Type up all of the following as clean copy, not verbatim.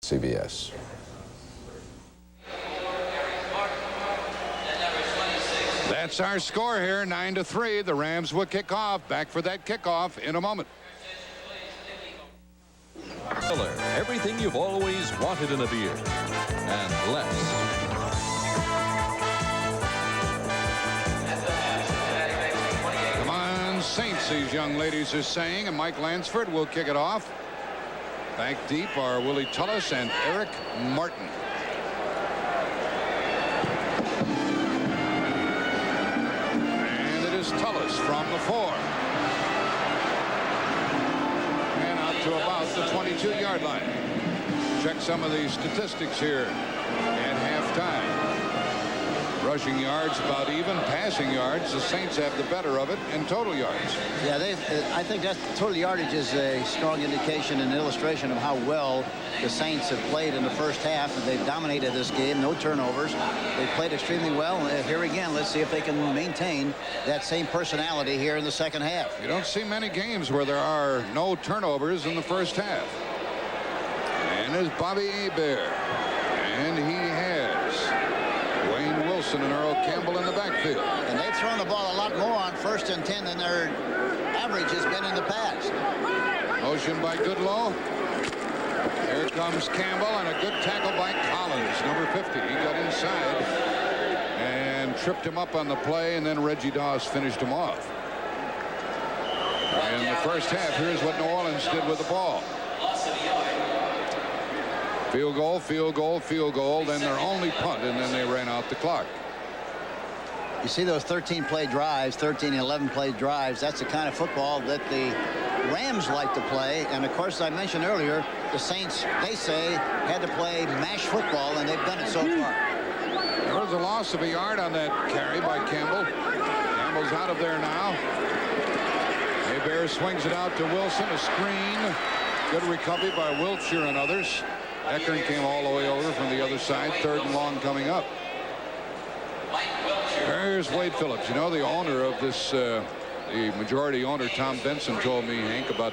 CBS. That's our score here, 9-3. The Rams will kick off. Back for that kickoff in a moment. Miller, everything you've always wanted in a beer, and less. Come on, Saints, these young ladies are saying, and Mike Lansford will kick it off. Back deep are Willie Tullis and Eric Martin. And it is Tullis from the 4. And out to about the 22-yard line. Check some of the statistics here at halftime. Rushing yards about even. Passing yards, the Saints have the better of it, and total yards. Yeah, I think that total yardage is a strong indication and illustration of how well the Saints have played in the first half. They've dominated this game, no turnovers. They've played extremely well. Here again, let's see if they can maintain that same personality here in the second half. You don't see many games where there are no turnovers in the first half. And there's Bobby Hebert. And he has Wayne Wilson and Earl Campbell in the backfield. And they've thrown the ball a lot more on 1st and 10 than their average has been in the past. Motion by Goodlow. Here comes Campbell, and a good tackle by Collins, number 50. He got inside and tripped him up on the play, and then Reggie Doss finished him off. In the first half, here's what New Orleans did with the ball. Field goal, field goal, field goal, then their only punt, and then they ran out the clock. You see those 13-play drives, 13 and 11-play drives. That's the kind of football that the Rams like to play. And, of course, I mentioned earlier, the Saints, they say, had to play mash football, and they've done it so far. There was a loss of a yard on that carry by Campbell. Campbell's out of there now. Hebert swings it out to Wilson, a screen. Good recovery by Wiltshire and others. Eckern came all the way over from the other side. 3rd and long coming up. There's Wade Phillips. You know, the owner of this, the majority owner, Tom Benson, told me, Hank, about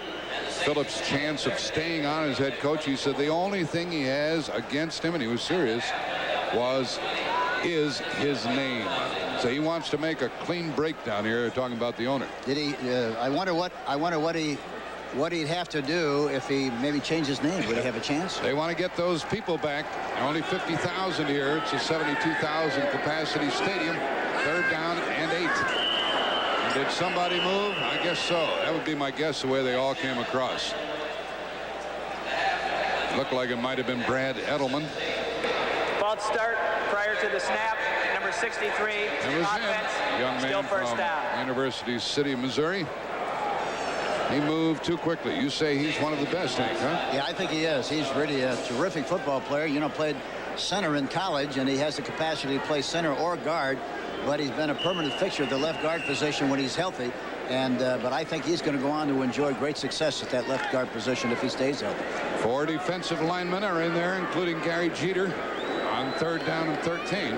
Phillips' chance of staying on as head coach. He said the only thing he has against him, and he was serious, is his name. So he wants to make a clean break down here, talking about the owner. Did he? I wonder what he'd have to do if he maybe changed his name. Would he have a chance? They want to get those people back. Only 50,000 here. It's a 72,000 capacity stadium. 3rd down and 8. And did somebody move? I guess so. That would be my guess, the way they all came across. Looked like it might have been Brad Edelman. False start prior to the snap. Number 63. That was offense. him. Young man Still first from down. University City, Missouri. He moved too quickly. You say he's one of the best, Hank, huh? Yeah, I think he is. He's really a terrific football player. You know, played center in college, and he has the capacity to play center or guard, but he's been a permanent fixture at the left guard position when he's healthy. And but I think he's going to go on to enjoy great success at that left guard position if he stays healthy. 4 defensive linemen are in there, including Gary Jeter on 3rd down and 13.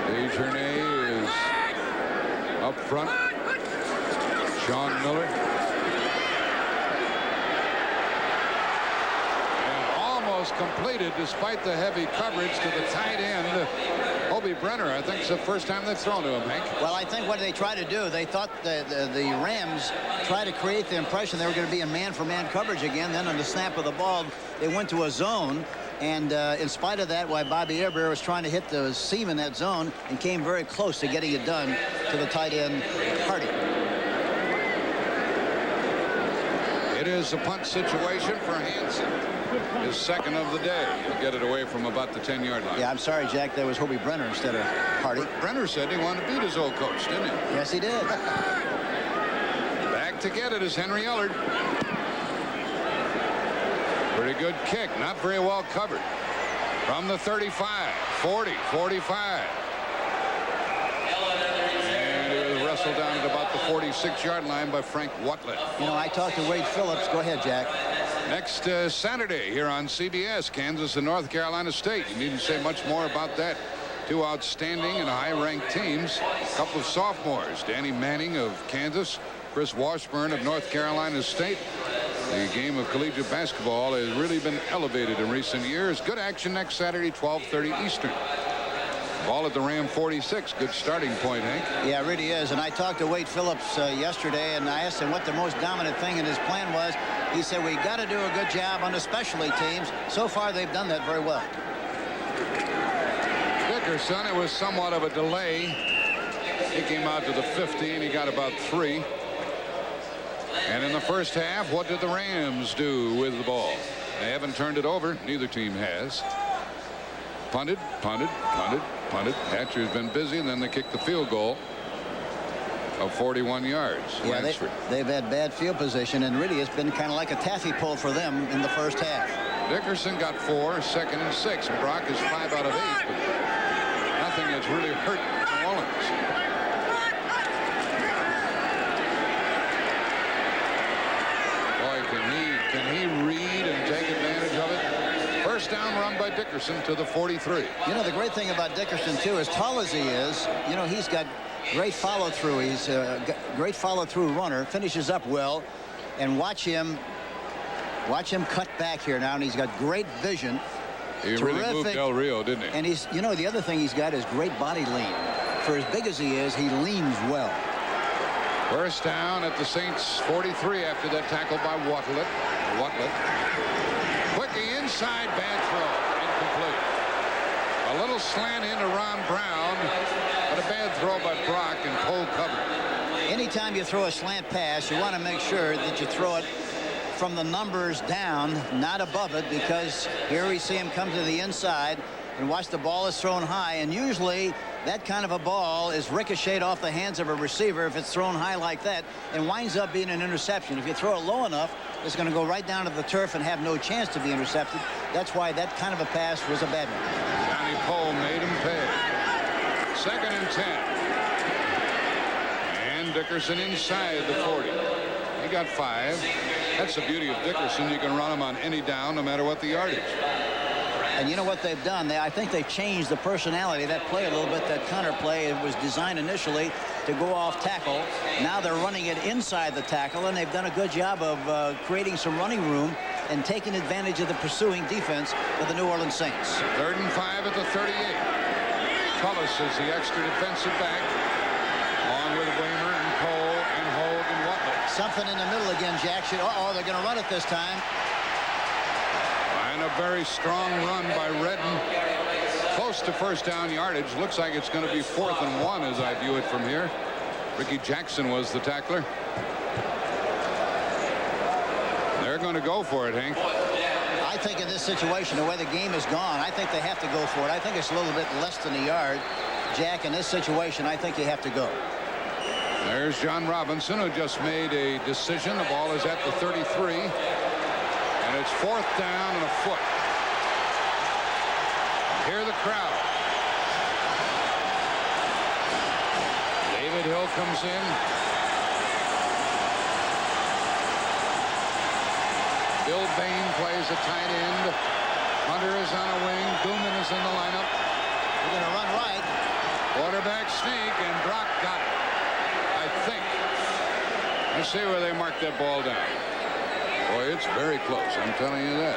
Desjardins is up front. Sean Miller. And almost completed despite the heavy coverage to the tight end. Obi Brenner, I think it's the first time they've thrown to him, Hank. Well, I think what they try to do, they thought the Rams tried to create the impression they were going to be in man-for-man coverage again. Then on the snap of the ball, they went to a zone. And in spite of that, while Bobby Hebert was trying to hit the seam in that zone and came very close to getting it done to the tight end, Hardy. It is a punt situation for Hansen. His 2nd of the day. He'll get it away from about the 10-yard line. Yeah, I'm sorry, Jack. That was Hobie Brenner instead of Hardy. Brenner said he wanted to beat his old coach, didn't he? Yes, he did. Back to get it is Henry Ellard. Pretty good kick. Not very well covered. From the 35, 40, 45. And it was wrestled down at about the 46-yard line by Frank Whatlett. You know, I talked to Wade Phillips. Go ahead, Jack. Next Saturday here on CBS, Kansas and North Carolina State. You needn't say much more about that. 2 outstanding and high-ranked teams. A couple of sophomores. Danny Manning of Kansas. Chris Washburn of North Carolina State. The game of collegiate basketball has really been elevated in recent years. Good action next Saturday, 12:30 Eastern. Ball at the Ram 46. Good starting point, Hank. Yeah, it really is. And I talked to Wade Phillips yesterday, and I asked him what the most dominant thing in his plan was. He said, we got to do a good job on the specialty teams. So far, they've done that very well. Dickerson, it was somewhat of a delay. He came out to the 15. He got about 3. And in the first half, what did the Rams do with the ball? They haven't turned it over. Neither team has. Punted, punted, punted, punted. Hatcher's been busy, and then they kicked the field goal of 41 yards. Yeah, they've had bad field position, and really it's been kind of like a taffy pull for them in the first half. Dickerson got 4, second and 6. Brock is 5 out of 8, but nothing that's really hurt New Orleans. Boy, can he read and take advantage of it? First down run by Dickerson to the 43. You know, the great thing about Dickerson, too, as tall as he is, you know, he's got great follow-through. He's a great follow-through runner, finishes up well, and watch him cut back here now, and he's got great vision. He really moved Del Rio, didn't he? And he's, you know, the other thing he's got is great body lean. For as big as he is, he leans well. First down at the Saints 43 after that tackle by Watlet. Quickie inside, bad throw, incomplete. A little slant into Ron Brown, but a bad throw by Brock, and Cole covered. Anytime you throw a slant pass, you want to make sure that you throw it from the numbers down, not above it, because here we see him come to the inside, and watch, the ball is thrown high, and usually that kind of a ball is ricocheted off the hands of a receiver if it's thrown high like that, and winds up being an interception. If you throw it low enough, it's going to go right down to the turf and have no chance to be intercepted. That's why that kind of a pass was a bad one. Johnny Poe made him pay. Second and 10. And Dickerson inside the 40. He got 5. That's the beauty of Dickerson. You can run him on any down, no matter what the yardage. And you know what they've done? I think they've changed the personality of that play a little bit. That counter play, it was designed initially to go off tackle. Now they're running it inside the tackle, and they've done a good job of creating some running room and taking advantage of the pursuing defense of the New Orleans Saints. 3rd and 5 at the 38. Tullis is the extra defensive back, along with Waymer and Cole and Hogue and Watlet. Something in the middle again, Jackson. Uh-oh, they're going to run it this time. And a very strong run by Redden. Close to first down yardage. Looks like it's going to be 4th and 1 as I view it from here. Ricky Jackson was the tackler. They're going to go for it, Hank. I think in this situation, the way the game is gone, I think they have to go for it. I think it's a little bit less than a yard. Jack, in this situation, I think you have to go. There's John Robinson, who just made a decision. The ball is at the 33. And it's 4th down and a foot. Hear the crowd. David Hill comes in. Bill Bain plays a tight end. Hunter is on a wing. Gooman is in the lineup. We're going to run right. Quarterback sneak, and Brock got it, I think. Let's see where they mark that ball down. Boy, it's very close, I'm telling you that.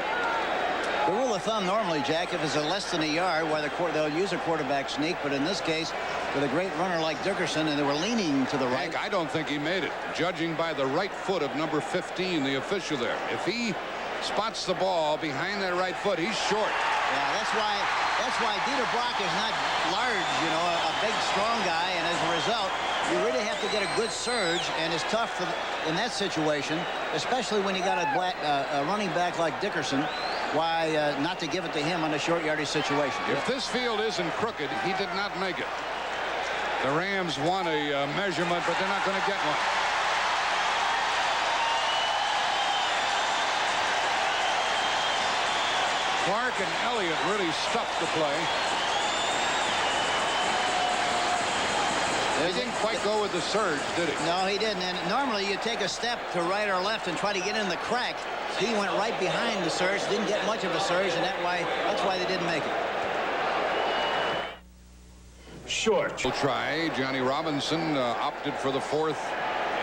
The rule of thumb normally, Jack, if it's a less than a yard, why they'll use a quarterback sneak, but in this case, with a great runner like Dickerson, and they were leaning to the right. Hank, I don't think he made it, judging by the right foot of number 15, the official there. If he spots the ball behind that right foot, he's short. Yeah, that's why Dieter Brock is not large, you know, a big, strong guy, and as a result, you really have to get a good surge, and it's tough in that situation, especially when you got a running back like Dickerson. Why not to give it to him on a short yardage situation? If this field isn't crooked, he did not make it. The Rams want a measurement, but they're not going to get one. Clark and Elliott really stuffed the play. He didn't quite go with the surge, did he? No, he didn't. And normally you take a step to right or left and try to get in the crack. He went right behind the surge, didn't get much of a surge, and that's why they didn't make it. Short. We'll try. Johnny Robinson opted for the 4th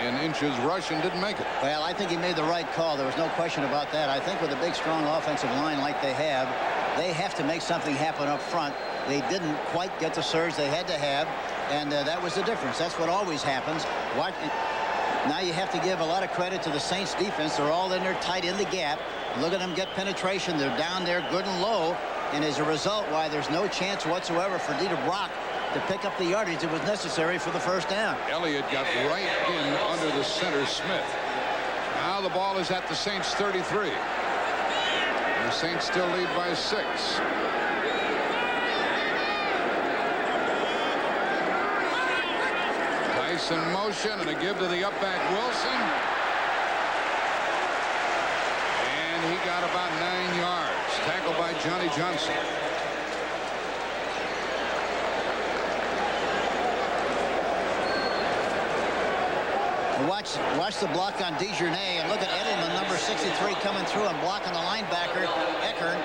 in inches rush and didn't make it. Well, I think he made the right call. There was no question about that. I think with a big, strong offensive line like they have to make something happen up front. They didn't quite get the surge they had to have, and that was the difference. That's what always happens. Now you have to give a lot of credit to the Saints defense. They're all in there tight in the gap. Look at them get penetration. They're down there good and low, and as a result, why there's no chance whatsoever for Dieter Brock to pick up the yardage that was necessary for the first down. Elliott got right in under the center Smith. Now the ball is at the Saints 33. The Saints still lead by 6. Tice in motion and a give to the up back Wilson. And he got about 9 yards. Tackled by Johnny Johnson. Watch the block on DeJournay, and look at Edelman, number 63, coming through and blocking the linebacker, Eckern.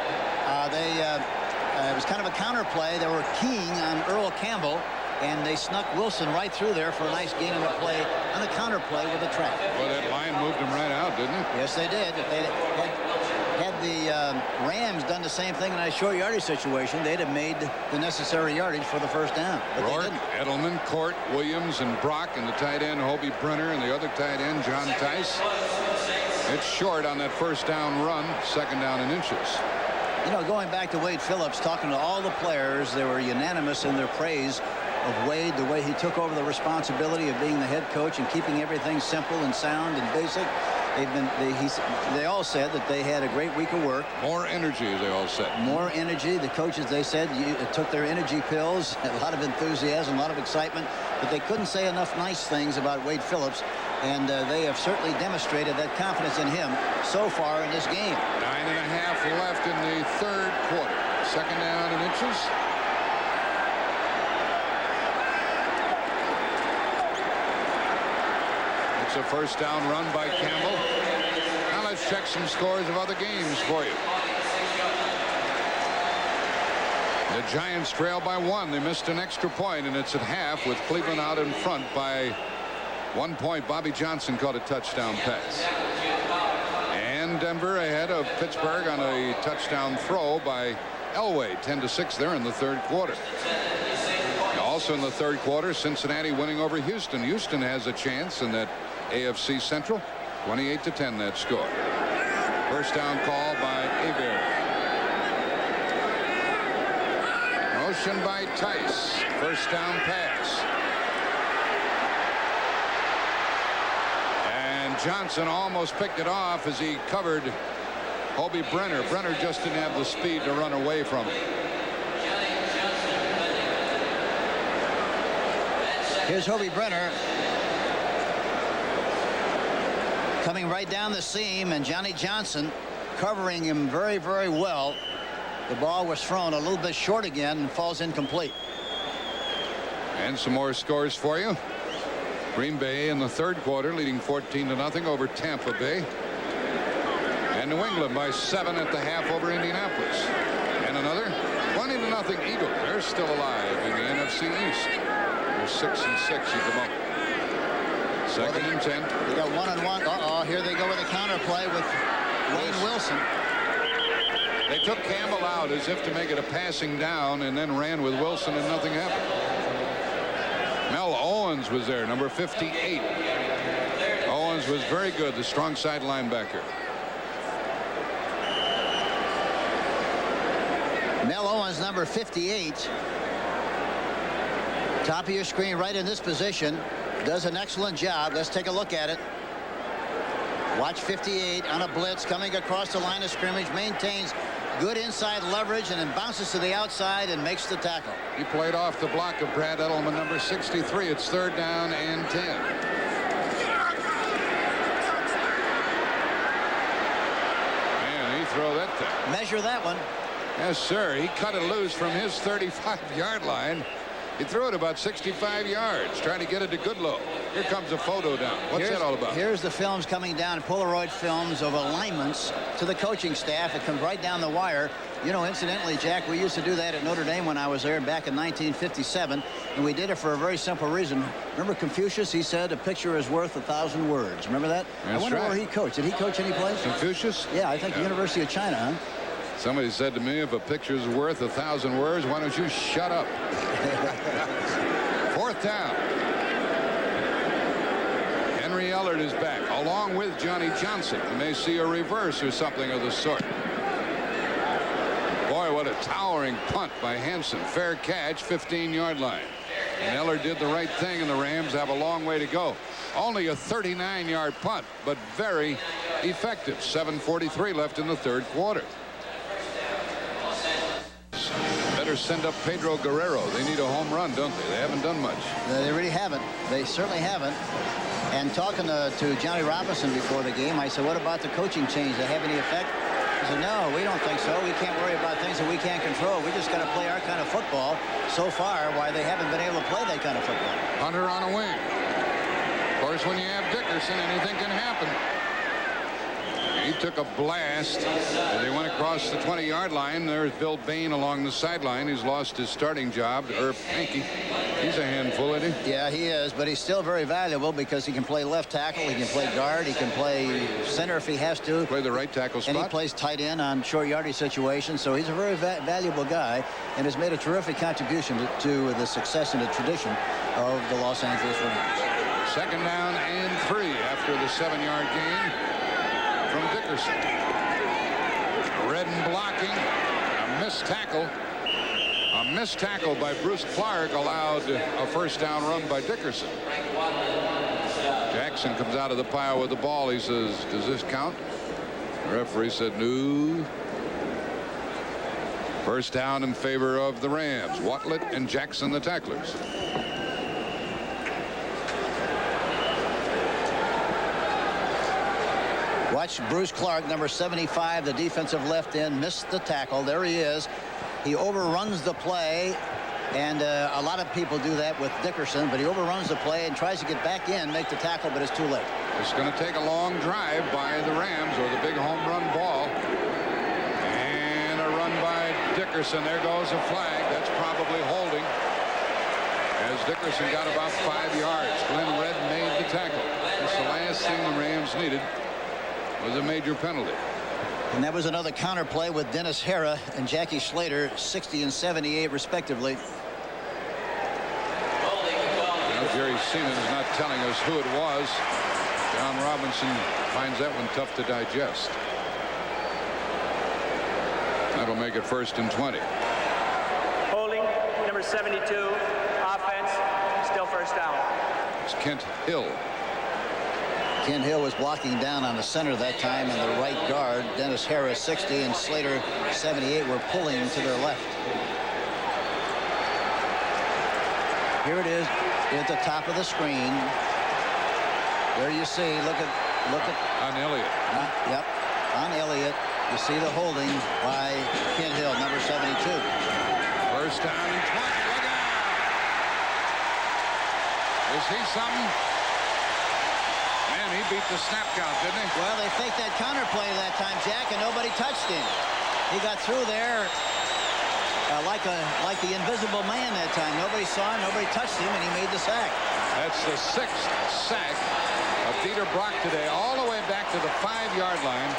It was kind of a counter play. They were keying on Earl Campbell, and they snuck Wilson right through there for a nice gain on the play, on a counter play with a trap. Well, that line moved him right out, didn't it? Yes, they did. If they had the Rams done the same thing in a short yardage situation, they'd have made the necessary yardage for the first down. But Rourke, they didn't. Edelman, Court, Williams, and Brock, and the tight end Hobie Brenner, and the other tight end John Tice. It's short on that first down run, second down in inches. You know, going back to Wade Phillips, talking to all the players, they were unanimous in their praise of Wade, the way he took over the responsibility of being the head coach and keeping everything simple and sound and basic. They all said that they had a great week of work. More energy, they all said. More energy. The coaches, they said, took their energy pills. A lot of enthusiasm, a lot of excitement. But they couldn't say enough nice things about Wade Phillips. And they have certainly demonstrated that confidence in him so far in this game. 9.5 left in the third quarter. Second down in inches. It's a first down run by Campbell. Now let's check some scores of other games for you. The Giants trail by 1. They missed an extra point, and it's at half with Cleveland out in front by 1 point. Bobby Johnson caught a touchdown pass. And Denver ahead of Pittsburgh on a touchdown throw by Elway. 10-6 there in the third quarter. Also in the third quarter, Cincinnati winning over Houston. Houston has a chance in that AFC Central. 28-10 that score. First down call by Hebert. Motion by Tice. First down pass. And Johnson almost picked it off as he covered Hobie Brenner. Brenner just didn't have the speed to run away from him. Here's Hobie Brenner coming right down the seam, and Johnny Johnson covering him very, very well. The ball was thrown a little bit short again and falls incomplete. And some more scores for you. Green Bay in the third quarter leading 14-0 over Tampa Bay. And New England by 7 at the half over Indianapolis. And another 20-0 Eagles. They're still alive in the NFC East. They're 6-6 at the moment. Second and 10. They got 1-on-1. Here they go with a counter play with Wayne Wilson. They took Campbell out as if to make it a passing down and then ran with Wilson and nothing happened. Mel Owens was there, number 58. Owens was very good, the strong side linebacker. Mel Owens, number 58. Top of your screen right in this position. Does an excellent job. Let's take a look at it. Watch 58 on a blitz coming across the line of scrimmage. Maintains good inside leverage and then bounces to the outside and makes the tackle. He played off the block of Brad Edelman, number 63. It's third down and 10. Man, he threw that thing. Measure that one. Yes, sir. He cut it loose from his 35-yard line He threw it about 65 yards, trying to get it to Goodlow. Here comes a photo down. What's that all about? Here's the films coming down, Polaroid films of alignments to the coaching staff. It comes right down the wire. You know, incidentally, Jack, we used to do that at Notre Dame when I was there back in 1957, and we did it for a very simple reason. Remember Confucius? He said, a picture is worth 1,000 words. Remember that? That's I wonder right. where he coached. Did he coach any place? Confucius? Yeah, I think the University of China, huh? Somebody said to me, if a picture's worth 1,000 words, why don't you shut up? 4th down. Henry Ellard is back, along with Johnny Johnson. You may see a reverse or something of the sort. Boy, what a towering punt by Hansen. Fair catch, 15-yard line. And Ellard did the right thing, and the Rams have a long way to go. Only a 39-yard punt, but very effective. 7:43 left in the 3rd quarter. Better send up Pedro Guerrero. They need a home run, don't they? They haven't done much. They really haven't. They certainly haven't. And talking to Johnny Robinson before the game, I said, what about the coaching change? Does it have any effect? He said, no, we don't think so. We can't worry about things that we can't control. We just got to play our kind of football. So far, why they haven't been able to play that kind of football. Hunter on a wing. Of course, when you have Dickerson, anything can happen. He took a blast. They went across the 20-yard line. There's Bill Bain along the sideline. He's lost his starting job to Herb Hankey. He's a handful, isn't he? Yeah, he is, but he's still very valuable because he can play left tackle, he can play guard, he can play center if he has to. Play the right tackle spot. And he plays tight end on short yardage situations, so he's a very valuable guy and has made a terrific contribution to the success and the tradition of the Los Angeles Rams. 2nd down and 3 after the 7-yard gain from Dickerson. Redden blocking. A missed tackle. A missed tackle by Bruce Clark allowed a 1st down run by Dickerson. Jackson comes out of the pile with the ball. He says, does this count? The referee said no. 1st down in favor of the Rams. Watlett and Jackson the tacklers. Watch Bruce Clark, number 75, the defensive left end, missed the tackle. There he is. He overruns the play, and a lot of people do that with Dickerson, but he overruns the play and tries to get back in, make the tackle, but it's too late. It's going to take a long drive by the Rams, or the big home run ball. And a run by Dickerson. There goes a flag. That's probably holding, as Dickerson got about 5 yards. Glenn Red made the tackle. That's the last thing the Rams needed, was a major penalty. And that was another counter play with Dennis Hara and Jackie Slater, 60 and 78 respectively. Now, Jerry Seaman is not telling us who it was. John Robinson finds that one tough to digest. That'll make it 1st and 20. Holding, number 72, offense, still 1st down. It's Kent Hill. Ken Hill was blocking down on the center that time, and the right guard, Dennis Harris, 60, and Slater, 78, were pulling to their left. Here it is at the top of the screen. There you see, look at. On Elliott. Yep, on Elliott. You see the holding by Ken Hill, number 72. 1st down and 20. Look out! Is he something? Man, he beat the snap count, didn't he? Well, they faked that counter play that time, Jack, and nobody touched him. He got through there like the invisible man that time. Nobody saw him, nobody touched him, and he made the sack. That's the 6th sack of Dieter Brock today, all the way back to the 5-yard line.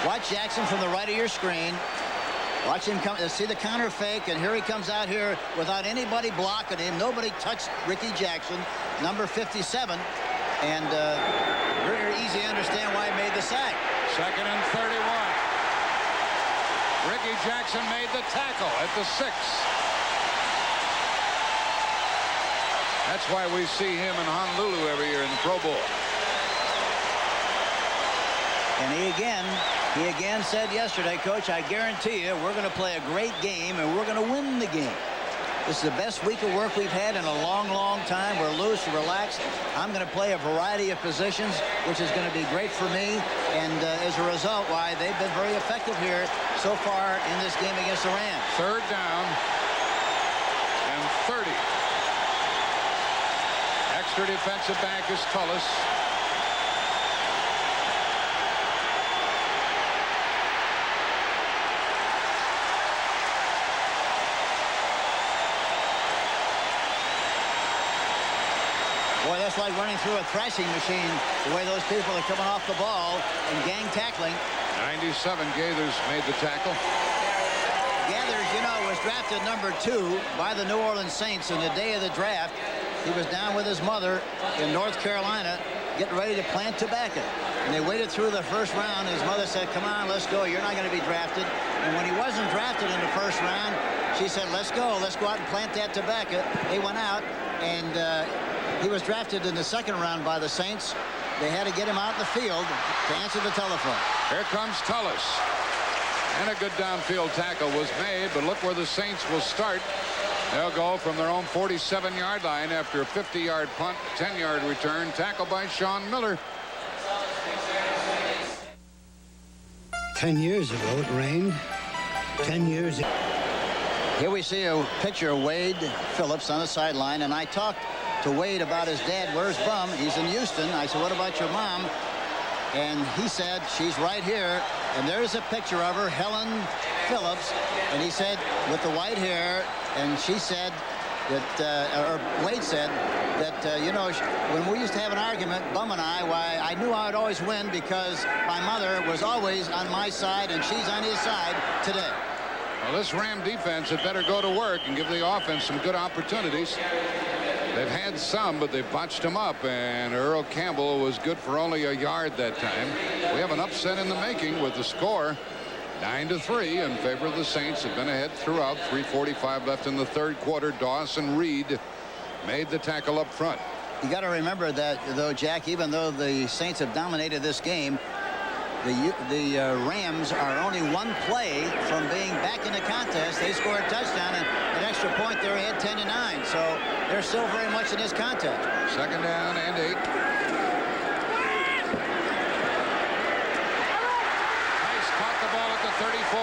Watch Jackson from the right of your screen. Watch him come. See the counter fake, and here he comes out here without anybody blocking him. Nobody touched Ricky Jackson, number 57, and very easy to understand why he made the sack. 2nd and 31. Ricky Jackson made the tackle at the 6. That's why we see him in Honolulu every year in the Pro Bowl. And he again said yesterday, Coach, I guarantee you we're going to play a great game and we're going to win the game. This is the best week of work we've had in a long, long time. We're loose, relaxed. I'm going to play a variety of positions, which is going to be great for me. And as a result, why they've been very effective here so far in this game against the Rams. Third down and 30. Extra defensive back is Tullis. Boy, that's like running through a thrashing machine, the way those people are coming off the ball and gang tackling. 97, Gaithers made the tackle. Gathers, you know, was drafted number 2 by the New Orleans Saints in the day of the draft. He was down with his mother in North Carolina getting ready to plant tobacco. And they waited through the first round. His mother said, come on, let's go. You're not going to be drafted. And when he wasn't drafted in the first round, she said, let's go. Let's go out and plant that tobacco. They went out, and he was drafted in the second round by the Saints. They had to get him out in the field to answer the telephone. Here comes Tullis. And a good downfield tackle was made, but look where the Saints will start. They'll go from their own 47-yard line after a 50-yard punt, 10-yard return, tackle by Sean Miller. 10 years ago, it rained. 10 years ago. Here we see a picture of Wade Phillips on the sideline, and I talked to Wade about his dad. Where's Bum? He's in Houston. I said, what about your mom? And he said, she's right here. And there's a picture of her, Helen Phillips. And he said, with the white hair. And she said that, or Wade said that, you know, when we used to have an argument, Bum and why I knew I would always win because my mother was always on my side and she's on his side today. Well, this Ram defense had better go to work and give the offense some good opportunities. They've had some, but they've botched them up, and Earl Campbell was good for only a yard that time. We have an upset in the making with the score 9-3 in favor of the Saints. Have been ahead throughout. 3:45 left in the third quarter. Dawson Reed made the tackle up front. You got to remember that, though, Jack, even though the Saints have dominated this game, the Rams are only one play from being back in the contest. They scored a touchdown, and an extra point, they're ahead 10-9. So they're still very much in this contest. Second down and 8. Tice caught the ball at the 34.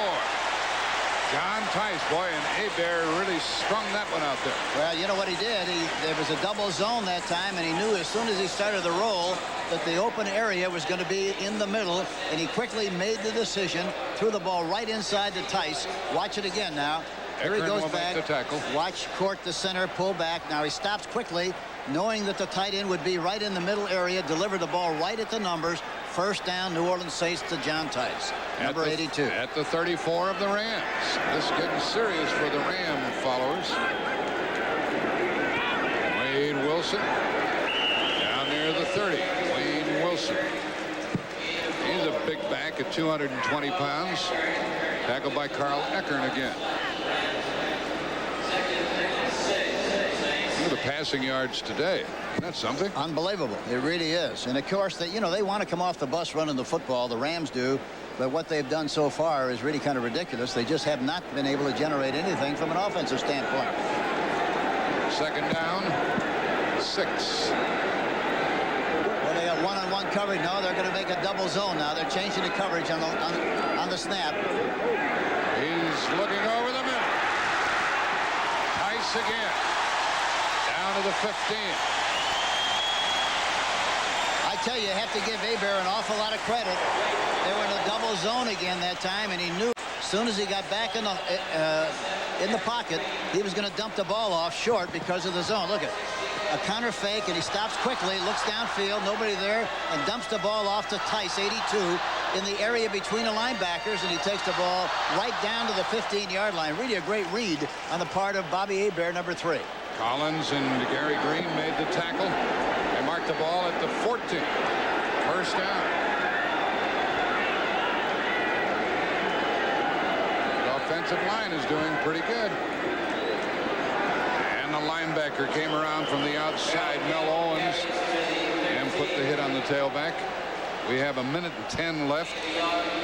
John Tice, boy, and Hebert really strung that one out there. Well, you know what he did? There was a double zone that time, and he knew as soon as he started the roll that the open area was going to be in the middle, and he quickly made the decision, threw the ball right inside to Tice. Watch it again now. Here he goes back. Watch Court, the center, pull back. Now he stops quickly, knowing that the tight end would be right in the middle area, deliver the ball right at the numbers. First down, New Orleans Saints to John Tice, number 82. At the 34 of the Rams. This is getting serious for the Ram followers. Wayne Wilson down near the 30. Wayne Wilson. He's a big back at 220 pounds. Tackled by Carl Eckern again. Look at the passing yards today. Isn't that something? Unbelievable. It really is. And of course, they want to come off the bus running the football. The Rams do. But what they've done so far is really kind of ridiculous. They just have not been able to generate anything from an offensive standpoint. Second down, 6. Well, they got one-on-one coverage. No, they're going to make a double zone now. They're changing the coverage on the snap. He's looking over the middle. Tice again. Down to the 15. I tell you have to give Hebert an awful lot of credit. They were in a double zone again that time, and he knew as soon as he got back in the pocket, he was going to dump the ball off short because of the zone. Look at a counter fake, and he stops quickly, looks downfield, nobody there, and dumps the ball off to Tice, 82, in the area between the linebackers, and he takes the ball right down to the 15-yard line. Really a great read on the part of Bobby Hebert, number 3. Collins and Gary Green made the tackle. They marked the ball at the 14. First down. The offensive line is doing pretty good. And the linebacker came around from the outside, Mel Owens, and put the hit on the tailback. We have 1:10 left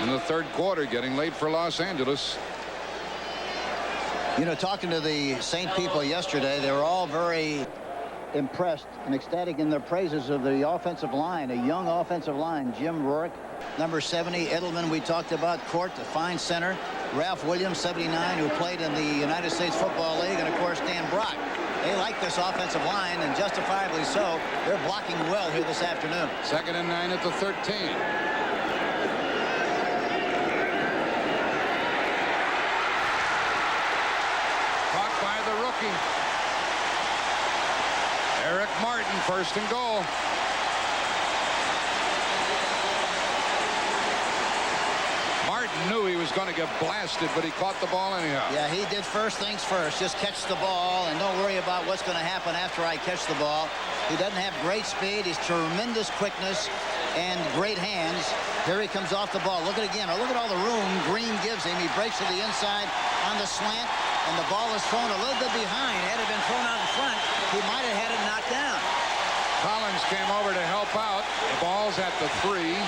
in the third quarter, getting late for Los Angeles. You know, talking to the Saint people yesterday, they were all very impressed and ecstatic in their praises of the offensive line, a young offensive line. Jim Rourke, number 70, Edelman we talked about, Court, the fine center, Ralph Williams, 79, who played in the United States Football League, and of course Dan Brock. They like this offensive line, and justifiably so. They're blocking well here this afternoon. 2nd and 9 at the 13. Caught by the rookie. Eric Martin, 1st and goal. Martin knew he was going to get blasted, but he caught the ball anyhow. Yeah, he did first things first. Just catch the ball and don't worry about what's going to happen after I catch the ball. He doesn't have great speed. He's tremendous quickness and great hands. Here he comes off the ball. Look at it again. Look at all the room Green gives him. He breaks to the inside on the slant, and the ball is thrown a little bit behind. Had it been thrown out in front, he might have had it knocked down. Collins came over to help out. The ball's at the 3.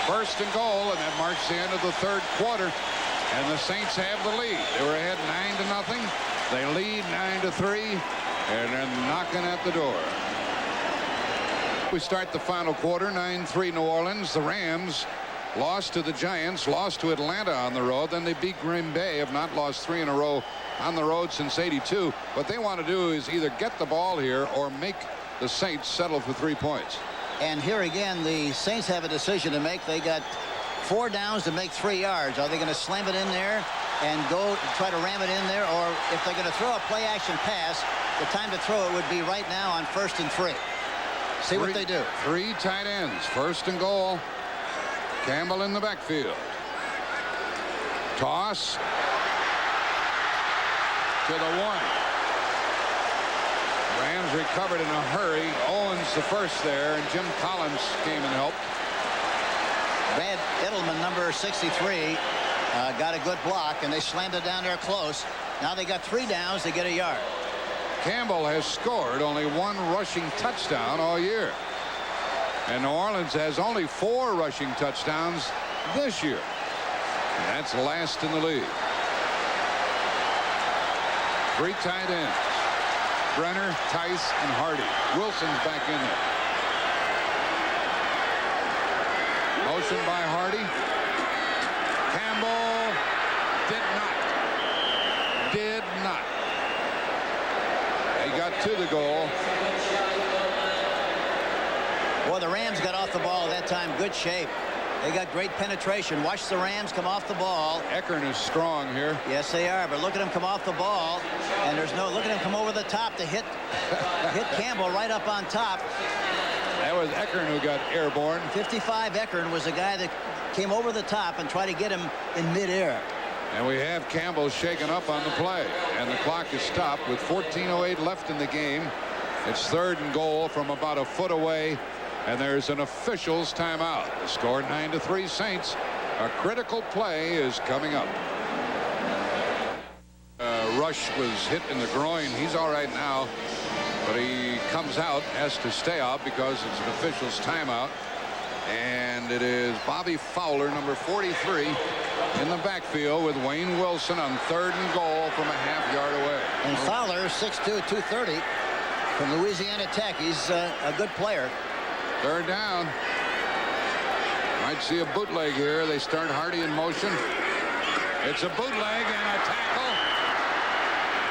1st and goal, and that marks the end of the 3rd quarter. And the Saints have the lead. They were ahead 9-0. They lead 9-3, and they're knocking at the door. We start the final quarter, 9-3 New Orleans. The Rams lost to the Giants, lost to Atlanta on the road. Then they beat Green Bay, have not lost 3 in a row on the road since '82. What they want to do is either get the ball here or make the Saints settle for 3 points. And here again, the Saints have a decision to make. They got 4 downs to make 3 yards. Are they going to slam it in there and go try to ram it in there? Or if they're going to throw a play-action pass, the time to throw it would be right now on 1st and 3. See what they do. 3 tight ends. 1st and goal. Campbell in the backfield. Toss to the 1. Rams recovered in a hurry. Owens the first there, and Jim Collins came and helped. Brad Edelman, number 63, got a good block, and they slammed it down there close. Now they got 3 downs to get a yard. Campbell has scored only 1 rushing touchdown all year. And New Orleans has only 4 rushing touchdowns this year. And that's last in the league. 3 tight ends. Brenner, Tice, and Hardy. Wilson's back in there. Motion by Hardy. Campbell did not. He got to the goal. Well, the Rams got off the ball at that time. Good shape. They got great penetration. Watch the Rams come off the ball. Eckern is strong here. Yes, they are. But look at him come off the ball. And there's no, look at him come over the top to hit Campbell right up on top. That was Eckern who got airborne. 55 Eckern was the guy that came over the top and tried to get him in midair. And we have Campbell shaken up on the play. And the clock is stopped with 14:08 left in the game. It's 3rd and goal from about a foot away. And there's an official's timeout. The score 9-3 Saints. A critical play is coming up. Rush was hit in the groin. He's all right now. But he comes out, has to stay out because it's an official's timeout. And it is Bobby Fowler, number 43, in the backfield with Wayne Wilson on 3rd and goal from a half-yard away. And Fowler, 6'2", 230, from Louisiana Tech. He's a good player. 3rd down. Might see a bootleg here. They start Hardy in motion. It's a bootleg and a tackle.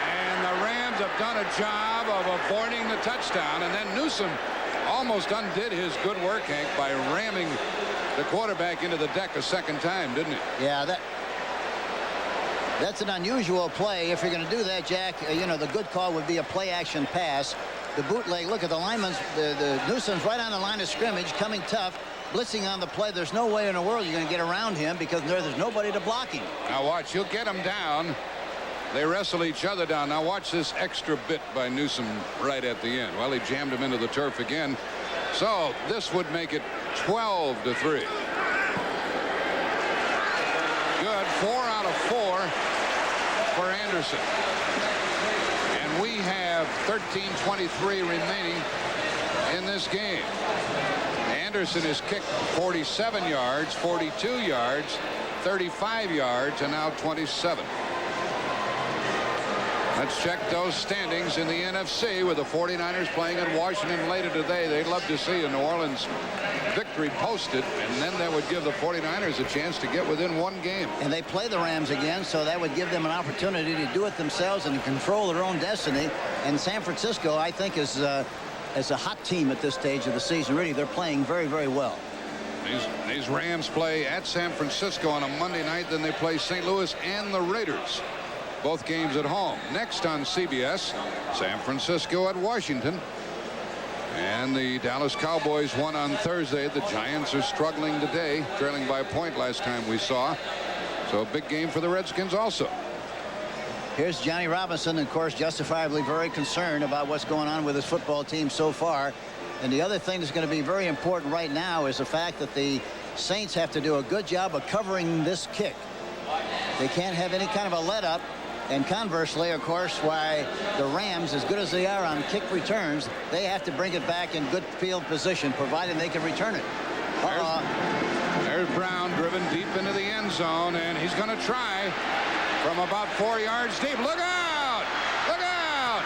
And the Rams have done a job of avoiding the touchdown. And then Newsom almost undid his good work, Hank, by ramming the quarterback into the deck a 2nd time, didn't he? Yeah, that's an unusual play. If you're going to do that, Jack, you know, the good call would be a play-action pass. The bootleg, look at the lineman's, the Newsom's right on the line of scrimmage, coming tough, blitzing on the play. There's no way in the world you're going to get around him because there's nobody to block him. Now watch, he'll get him down. They wrestle each other down. Now watch this extra bit by Newsom right at the end. Well, he jammed him into the turf again. So this would make it 12-3. Good, 4 out of 4 for Anderson. And we have 13:23 remaining in this game. Anderson has kicked 47 yards, 42 yards, 35 yards, and now 27. Let's check those standings in the NFC with the 49ers playing in Washington later today. They'd love to see a New Orleans victory posted, and then that would give the 49ers a chance to get within one game. And they play the Rams again, so that would give them an opportunity to do it themselves and control their own destiny. And San Francisco, I think, is a hot team at this stage of the season. Really, they're playing very, very well. These Rams play at San Francisco on a Monday night. Then they play St. Louis and the Raiders. Both games at home. Next on CBS, San Francisco at Washington. And the Dallas Cowboys won on Thursday. The Giants are struggling today, trailing by a point last time we saw. So a big game for the Redskins also. Here's Johnny Robinson, of course, justifiably very concerned about what's going on with his football team so far. And the other thing that's going to be very important right now is the fact that the Saints have to do a good job of covering this kick. They can't have any kind of a let-up. And conversely, of course, why the Rams, as good as they are on kick returns, they have to bring it back in good field position, provided they can return it. There's Brown driven deep into the end zone, and he's going to try from about 4 yards deep. Look out! Look out!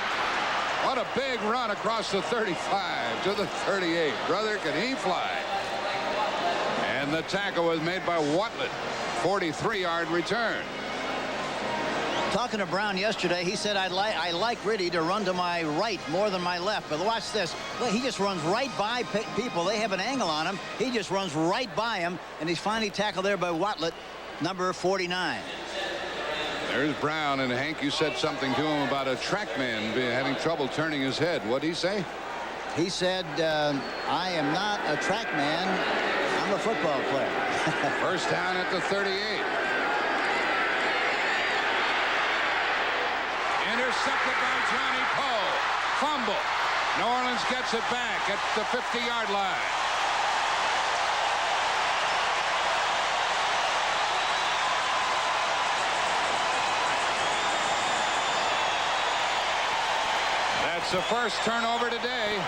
What a big run across the 35 to the 38. Brother, can he fly? And the tackle was made by Watlett. 43-yard return. Talking to Brown yesterday, he said, I like Riddy to run to my right more than my left. But watch this. Look, he just runs right by people. They have an angle on him. He just runs right by him. And he's finally tackled there by Watlett, number 49. There's Brown. And Hank, you said something to him about a track man having trouble turning his head. What did he say? He said, I am not a track man. I'm a football player. First down at the 38. Intercepted by Johnny Poe. Fumble. New Orleans gets it back at the 50-yard line. That's the first turnover today.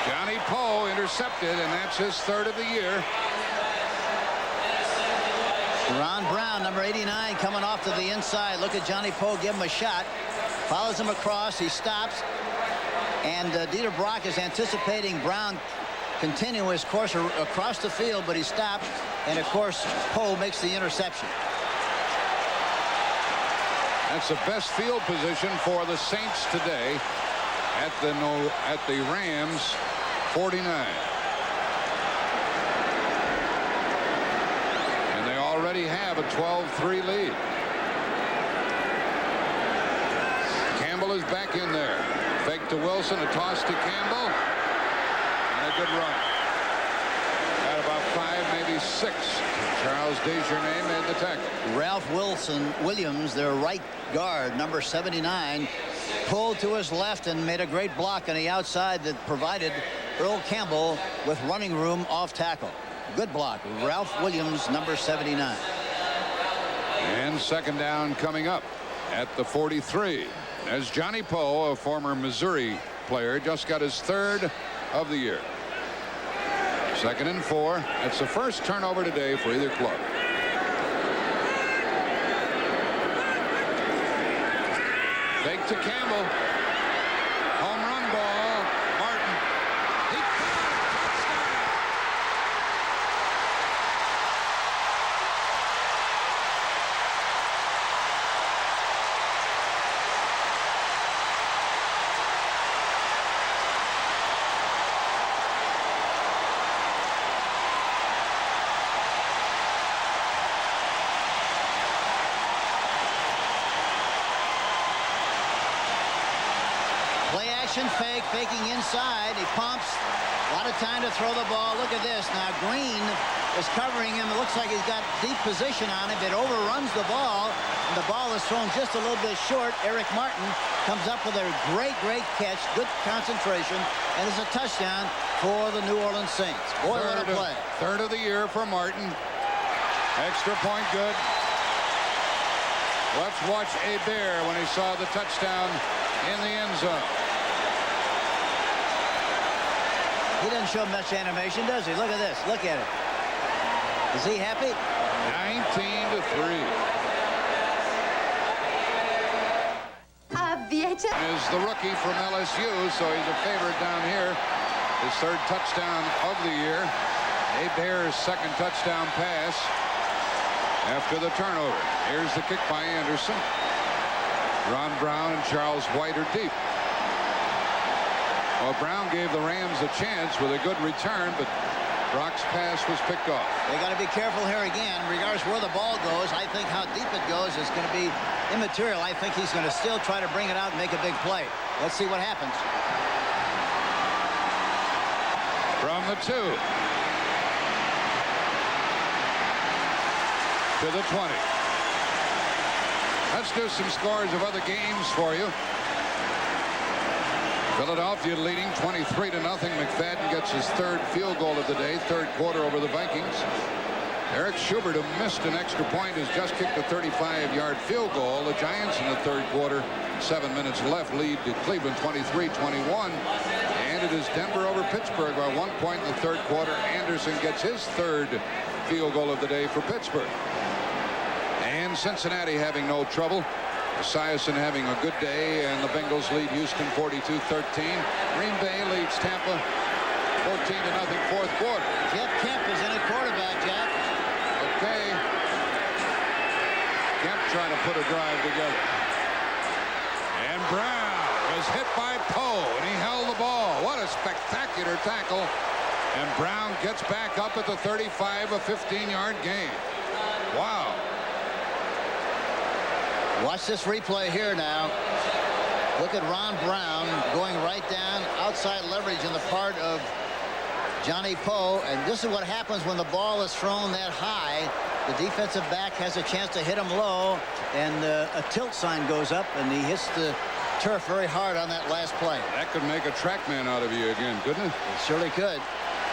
Johnny Poe intercepted, and that's his third of the year. Ron Brown, number 89, coming off to the inside. Look at Johnny Poe, give him a shot. Follows him across. He stops. And Dieter Brock is anticipating Brown continuing his course across the field, but he stops. And, of course, Poe makes the interception. That's the best field position for the Saints today at the Rams 49. Already have a 12-3 lead. Campbell is back in there. Fake to Wilson, a toss to Campbell, and a good run. Got about 5, maybe 6. Charles Desjardins made the tackle. Ralph Williams, their right guard, number 79, pulled to his left and made a great block on the outside that provided Earl Campbell with running room off tackle. Good block. Ralph Williams, number 79. And second down coming up at the 43. As Johnny Poe, a former Missouri player, just got his third of the year. 2nd and 4. That's the first turnover today for either club. Fake to Campbell. Home run ball. Martin. He caught it. Touchdown. Fake, faking inside. He pumps. A lot of time to throw the ball. Look at this. Now Green is covering him. It looks like he's got deep position on him. It overruns the ball. And the ball is thrown just a little bit short. Eric Martin comes up with a great catch. Good concentration. And it's a touchdown for the New Orleans Saints. Boy, what a play. Third of the year for Martin. Extra point good. Let's watch Hebert when he saw the touchdown in the end zone. He doesn't show much animation, does he? Look at this. Look at it. Is he happy? 19-3. Is the rookie from LSU, so he's a favorite down here. His third touchdown of the year. Hebert's second touchdown pass after the turnover. Here's the kick by Anderson. Ron Brown and Charles White are deep. Well, Brown gave the Rams a chance with a good return, but Brock's pass was picked off. They got to be careful here again. Regardless where the ball goes, I think how deep it goes is going to be immaterial. I think he's going to still try to bring it out and make a big play. Let's see what happens. From the 2 to the 20. Let's do some scores of other games for you. Philadelphia leading 23-0. McFadden gets his third field goal of the day, third quarter over the Vikings. Eric Schubert, who missed an extra point, has just kicked a 35-yard field goal. The Giants in the third quarter, 7 minutes left, lead to Cleveland 23-21. And it is Denver over Pittsburgh by 1 point in the third quarter. Anderson gets his third field goal of the day for Pittsburgh. And Cincinnati having no trouble. Esiason having a good day, and the Bengals lead Houston 42-13. Green Bay leads Tampa 14-0 fourth quarter. Jeff Kemp is in at quarterback, Jack. Okay. Kemp trying to put a drive together. And Brown was hit by Poe, and he held the ball. What a spectacular tackle. And Brown gets back up at the 35, a 15-yard gain. Wow. Watch this replay here now. Look at Ron Brown going right down, outside leverage on the part of Johnny Poe. And this is what happens when the ball is thrown that high. The defensive back has a chance to hit him low, and a tilt sign goes up, and he hits the turf very hard on that last play. That could make a track man out of you again, couldn't it? It surely could.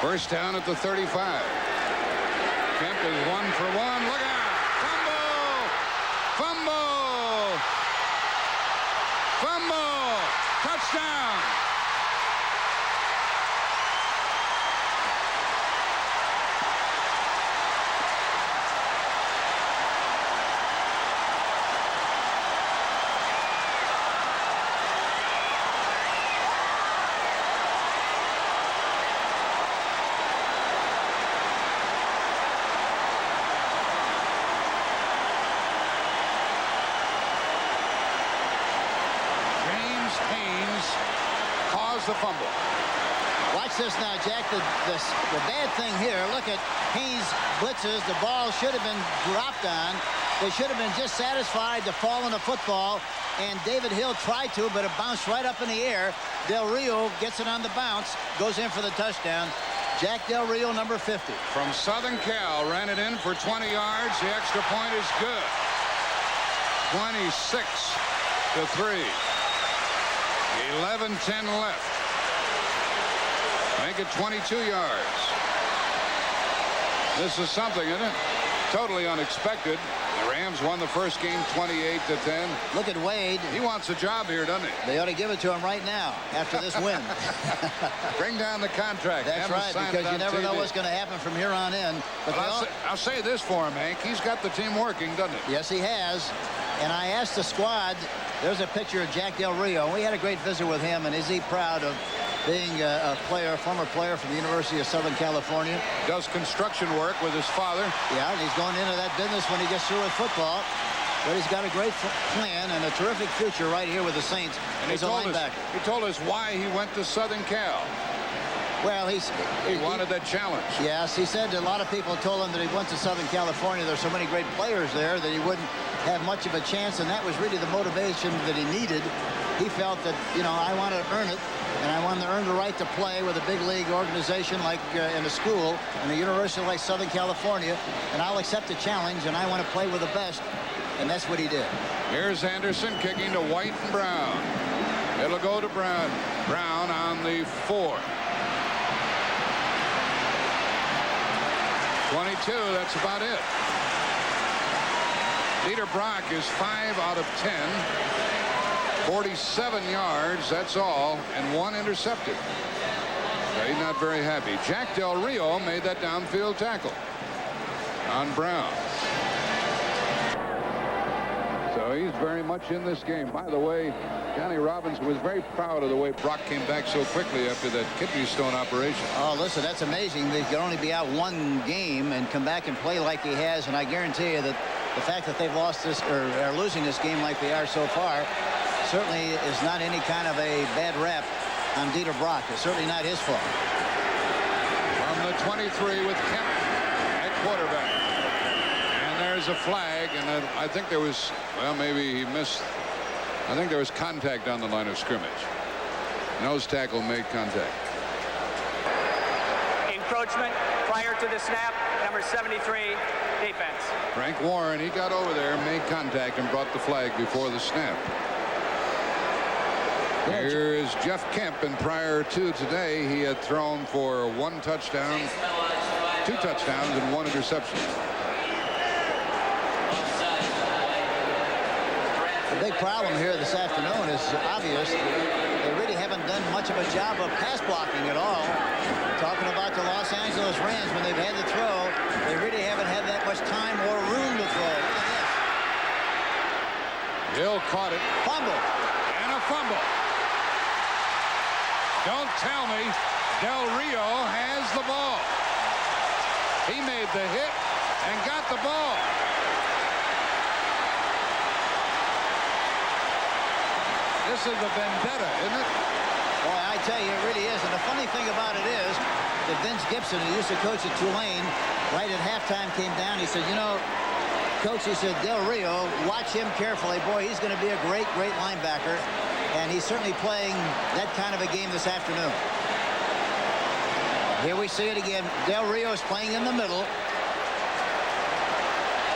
First down at the 35. Kemp is 1 for 1. Look out! Fumble! Fumble! Touchdown! The fumble. Watch this now, Jack. The bad thing here, look at Haynes blitzes. The ball should have been dropped on. They should have been just satisfied to fall on the football, and David Hill tried to, but it bounced right up in the air. Del Rio gets it on the bounce, goes in for the touchdown. Jack Del Rio, number 50. From Southern Cal, ran it in for 20 yards. The extra point is good. 26-3. 11-10 left. Make it 22 yards. This is something, isn't it? Totally unexpected. The Rams won the first game 28-10. Look at Wade. He wants a job here, doesn't he? They ought to give it to him right now after this win. Bring down the contract. That's right, because you never know what's going to happen from here on in. But I'll say this for him, Hank. He's got the team working, doesn't he? Yes, he has. And I asked the squad, there's a picture of Jack Del Rio. We had a great visit with him, and is he proud of being a former player from the University of Southern California? Does construction work with his father. Yeah, and he's going into that business when he gets through with football. But he's got a great plan and a terrific future right here with the Saints. And he told us why he went to Southern Cal. Well, he wanted that challenge. Yes, he said a lot of people told him that he went to Southern California. There's so many great players there that he wouldn't have much of a chance, and that was really the motivation that he needed. He felt that, I want to earn it, and I want to earn the right to play with a big league organization like in a school, in a university like Southern California, and I'll accept the challenge, and I want to play with the best, and that's what he did. Here's Anderson kicking to White and Brown. It'll go to Brown. Brown on the 4. 22, that's about it. Peter Brock is 5 out of 10. 47 yards, that's all, and 1 intercepted. So he's not very happy. Jack Del Rio made that downfield tackle on Brown. So So he's very much in this game. By the way, Johnny Robinson was very proud of the way Brock came back so quickly after that kidney stone operation. Oh, listen, that's amazing. They can only be out one game and come back and play like he has. And I guarantee you that the fact that they've lost this or are losing this game like they are so far certainly is not any kind of a bad rap on Dieter Brock. It's certainly not his fault. From the 23 with Kemp at quarterback. And there's a flag, and I think there was, well, maybe he missed. I think there was contact on the line of scrimmage. Nose tackle made contact. Encroachment prior to the snap, number 73, defense. Frank Warren, he got over there, made contact, and brought the flag before the snap. Here is Jeff Kemp, and prior to today, he had thrown for 1 touchdown, 2 touchdowns, and 1 interception. The big problem here this afternoon is obvious. They really haven't done much of a job of pass blocking at all. Talking about the Los Angeles Rams, when they've had to throw, they really haven't had that much time or room to throw. Hill caught it. Fumble. And a fumble. Don't tell me Del Rio has the ball. He made the hit and got the ball. This is a vendetta, isn't it? Boy, I tell you, it really is. And the funny thing about it is that Vince Gibson, who used to coach at Tulane, right at halftime came down. He said, you know, Coach, he said, Del Rio, watch him carefully. Boy, he's going to be a great, great linebacker. And he's certainly playing that kind of a game this afternoon. Here we see it again. Del Rio is playing in the middle.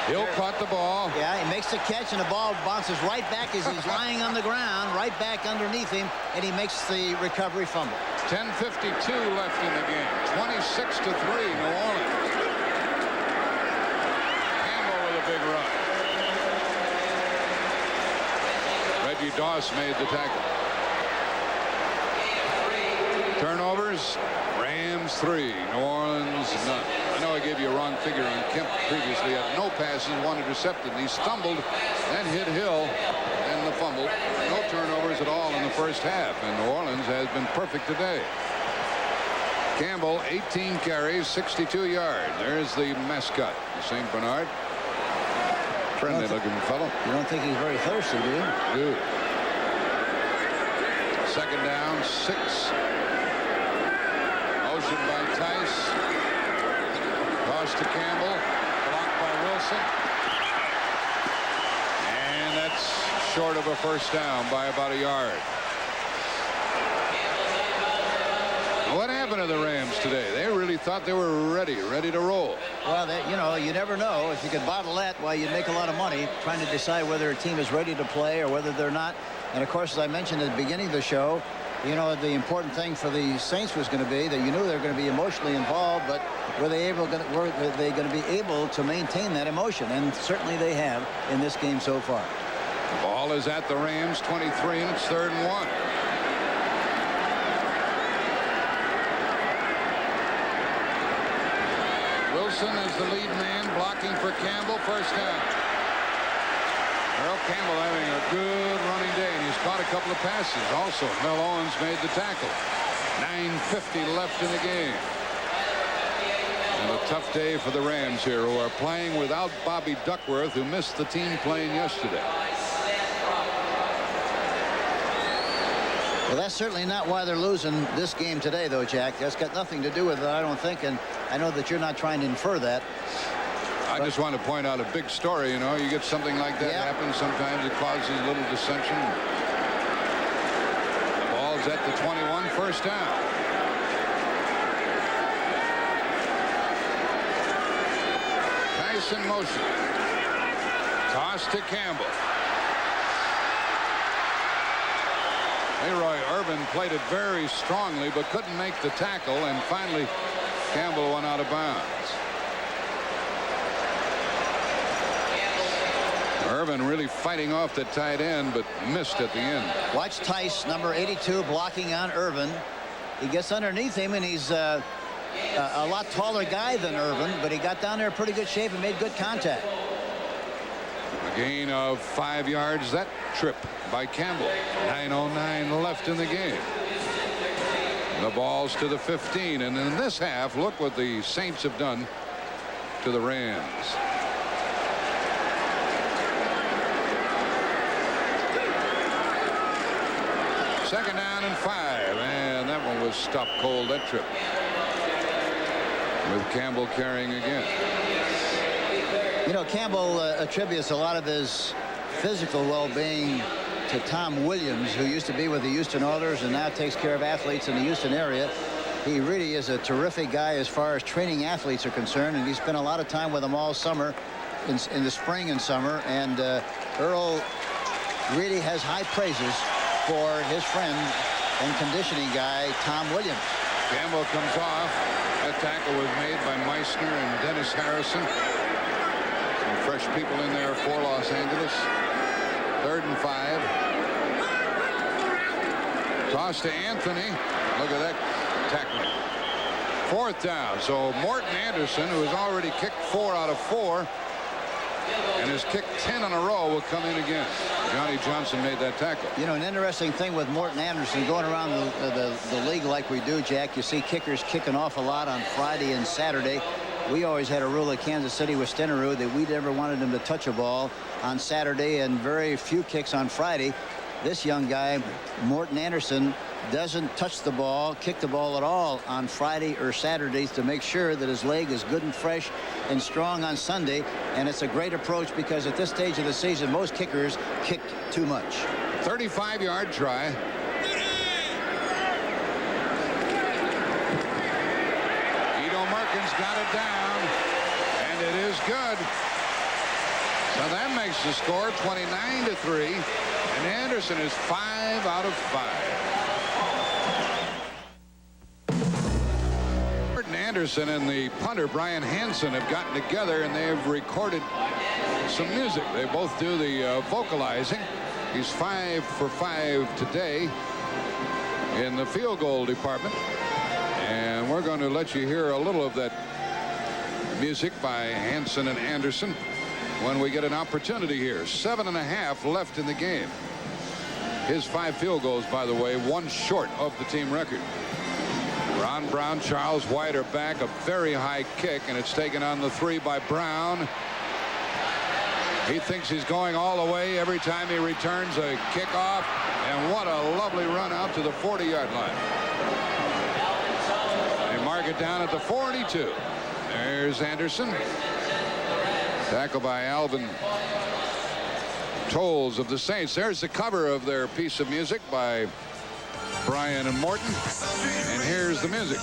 Hill caught the ball. Yeah, he makes the catch, and the ball bounces right back as he's lying on the ground, right back underneath him, and he makes the recovery fumble. 10:52 left in the game. 26-3, New Orleans. Campbell with a big run. Reggie Doss made the tackle. Turnovers. Rams 3, New Orleans none. I know I gave you a wrong figure on Kemp previously. Had no passes, 1 intercepted. And he stumbled, then hit Hill, and the fumble. No turnovers at all in the first half. And New Orleans has been perfect today. Campbell, 18 carries, 62 yards. There's the mascot, St. Bernard. Friendly looking fellow. You don't think he's very thirsty, do you? Dude. Second down, 6. Motion by Tice. Toss to Campbell. Blocked by Wilson. And that's short of a first down by about a yard. What happened to the Rams today? They really thought they were ready to roll. Well, you know, you never know. If you could bottle that, well, you'd make a lot of money trying to decide whether a team is ready to play or whether they're not. And, of course, as I mentioned at the beginning of the show, you know, the important thing for the Saints was going to be that you knew they were going to be emotionally involved, but were they going to be able to maintain that emotion? And certainly they have in this game so far. The ball is at the Rams, 23, and it's 3rd and 1. Wilson is the lead man, blocking for Campbell. First down. Earl Campbell having a good running day, and he's caught a couple of passes. Also, Mel Owens made the tackle. 9:50 left in the game. And a tough day for the Rams here, who are playing without Bobby Duckworth, who missed the team playing yesterday. Well, that's certainly not why they're losing this game today, though, Jack. That's got nothing to do with it, I don't think, and I know that you're not trying to infer that. I just want to point out a big story. You know, you get something like that happen. Sometimes it causes a little dissension. The ball's at the 21, first down. Tyson motion. Toss to Campbell. Leroy Irvin played it very strongly, but couldn't make the tackle, and finally Campbell went out of bounds. Irvin really fighting off the tight end, but missed at the end. Watch Tice, number 82, blocking on Irvin. He gets underneath him, and he's a lot taller guy than Irvin, but he got down there in pretty good shape and made good contact. A gain of 5 yards that trip by Campbell. 9:09 left in the game. The ball's to the 15, and in this half, look what the Saints have done to the Rams. Second down and 5, and that one was stopped cold that trip, with Campbell carrying again. You know, Campbell attributes a lot of his physical well-being to Tom Williams, who used to be with the Houston Oilers and now takes care of athletes in the Houston area. He really is a terrific guy as far as training athletes are concerned, and he spent a lot of time with them all summer, in the spring and summer. And Earl really has high praises for his friend and conditioning guy, Tom Williams. Campbell comes off. That tackle was made by Meissner and Dennis Harrison. Some fresh people in there for Los Angeles. 3rd and 5. Toss to Anthony. Look at that tackling. 4th down. So Morton Anderson, who has already kicked 4 out of 4 and has kicked 10 in a row, will come in again. Johnny Johnson made that tackle. You know, an interesting thing with Morton Anderson, going around the league like we do, Jack, you see kickers kicking off a lot on Friday and Saturday. We always had a rule at Kansas City with Stenerud that we never wanted him to touch a ball on Saturday and very few kicks on Friday. This young guy, Morton Anderson, doesn't touch the ball, kick the ball at all on Friday or Saturdays to make sure that his leg is good and fresh and strong on Sunday. And it's a great approach because at this stage of the season, most kickers kick too much. 35-yard try. Edo Merkins got it down, and it is good. So that makes the score 29-3, and Anderson is 5 out of 5. Anderson and the punter Brian Hansen have gotten together and they have recorded some music. They both do the vocalizing. He's 5 for 5 today in the field goal department, and we're going to let you hear a little of that music by Hansen and Anderson when we get an opportunity here. 7.5 left in the game. His 5 field goals, by the way, 1 short of the team record. Ron Brown, Charles White are back. A very high kick, and it's taken on the 3 by Brown. He thinks he's going all the way every time he returns a kickoff, and what a lovely run out to the 40-yard line. They mark it down at the 42. There's Anderson. Tackle by Alvin Tolles of the Saints. There's the cover of their piece of music by Brian and Morton, and here's the music.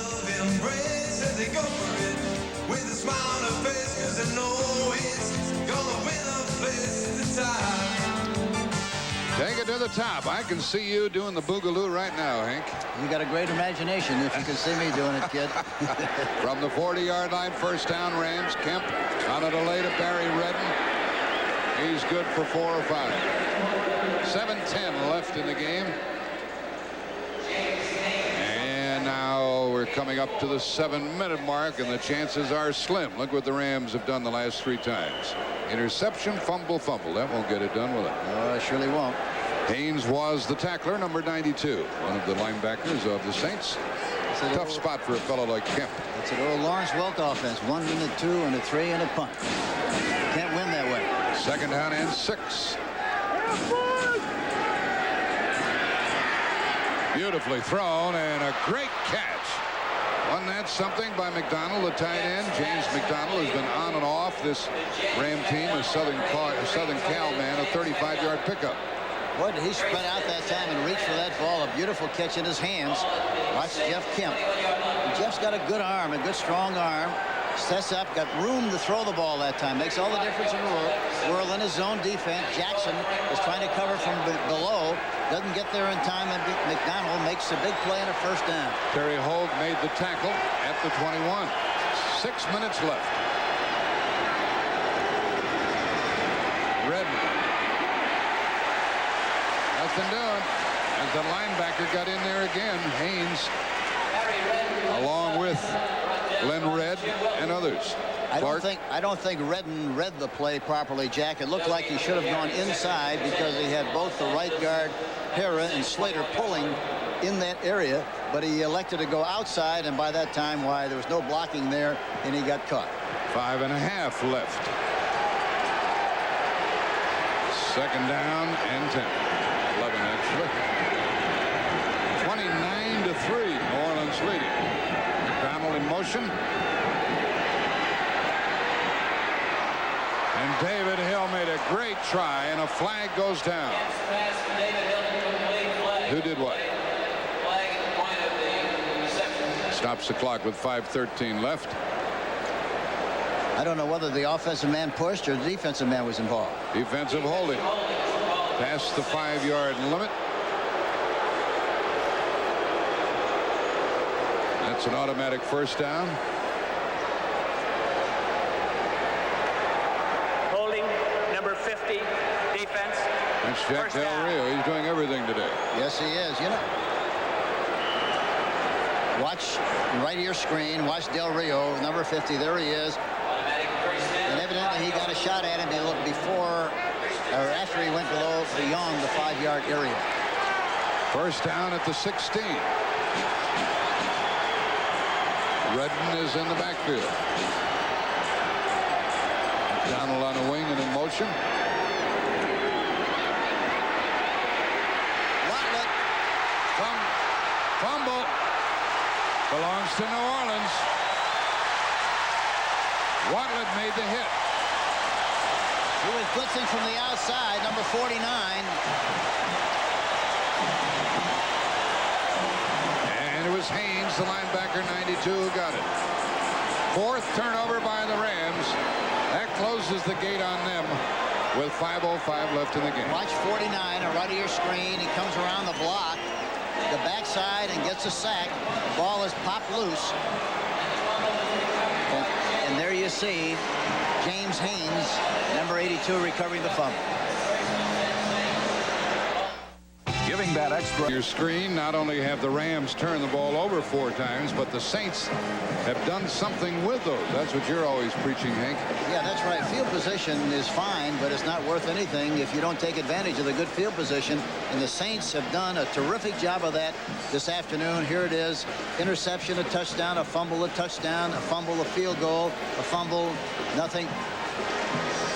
Take it to the top. I can see you doing the boogaloo right now, Hank. You got a great imagination if you can see me doing it, kid. From the 40-yard line, 1st down, Rams. Kemp on a delay to Barry Redden. He's good for 4 or 5. 7:10 left in the game. And now we're coming up to the 7-minute mark, and the chances are slim. Look what the Rams have done the last 3 times. Interception, fumble, fumble. That won't get it done with it. Oh, it surely won't. Haynes was the tackler, number 92, one of the linebackers of the Saints. Tough spot for a fellow like Kemp. It's an old Lawrence Welk offense. 1 and a 2 and a 3 and a punt. Can't win that way. 2nd down and 6. Beautifully thrown and a great catch. Wasn't that something by McDonald, the tight end? James McDonald has been on and off this Ram team, a Southern Cal man, a 35-yard pickup. Boy, did he spread out that time and reach for that ball. A beautiful catch in his hands. Watch Jeff Kemp. And Jeff's got a good arm, a good strong arm. Sets up, got room to throw the ball that time. Makes all the difference in the world. In his zone defense. Jackson is trying to cover from below. Doesn't get there in time, and McDonald makes a big play and a 1st down. Terry Hogue made the tackle at the 21. 6 minutes left. Redmond. Nothing doing. As the linebacker got in there again, Haynes, along with Glenn Red and others. I don't think Redden read the play properly, Jack. It looked like he should have gone inside because he had both the right guard Hara and Slater pulling in that area, but he elected to go outside, and by that time, why, there was no blocking there, and he got caught. 5.5 left. Second down and 10. 11 actually. 29-3. New Orleans leading. Trammell in motion. And David Hill made a great try, and a flag goes down. Who did what? Stops the clock with 5:13 left. I don't know whether the offensive man pushed or the defensive man was involved. Defensive holding. Past the 5-yard limit. That's an automatic first down. Holding number 50, defense. That's Jack First Del down. Rio. He's doing everything today. Yes, he is. You know, watch right of your screen. Watch Del Rio, number 50. There he is. And evidently he got a shot at him before or after he went beyond the 5-yard area. First down at the 16. Redden is in the backfield. Donald on a wing and in motion. Watlett. Fumble. Belongs to New Orleans. Watlett made the hit. He was blitzing from the outside, number 49. And it was Haynes, the linebacker, 92, who got it. Fourth turnover by the Rams. That closes the gate on them with 5:05 left in the game. Watch 49, right of your screen. He comes around the block, the backside, and gets a sack. The ball is popped loose. And there you see James Haynes, number 82, recovering the fumble. Giving that extra. Your screen, not only have the Rams turned the ball over 4 times, but the Saints have done something with those. That's what you're always preaching, Hank. Yeah, that's right. Field position is fine, but it's not worth anything if you don't take advantage of the good field position. And the Saints have done a terrific job of that this afternoon. Here it is. Interception, a touchdown, a fumble, a touchdown, a fumble, a field goal, a fumble, nothing.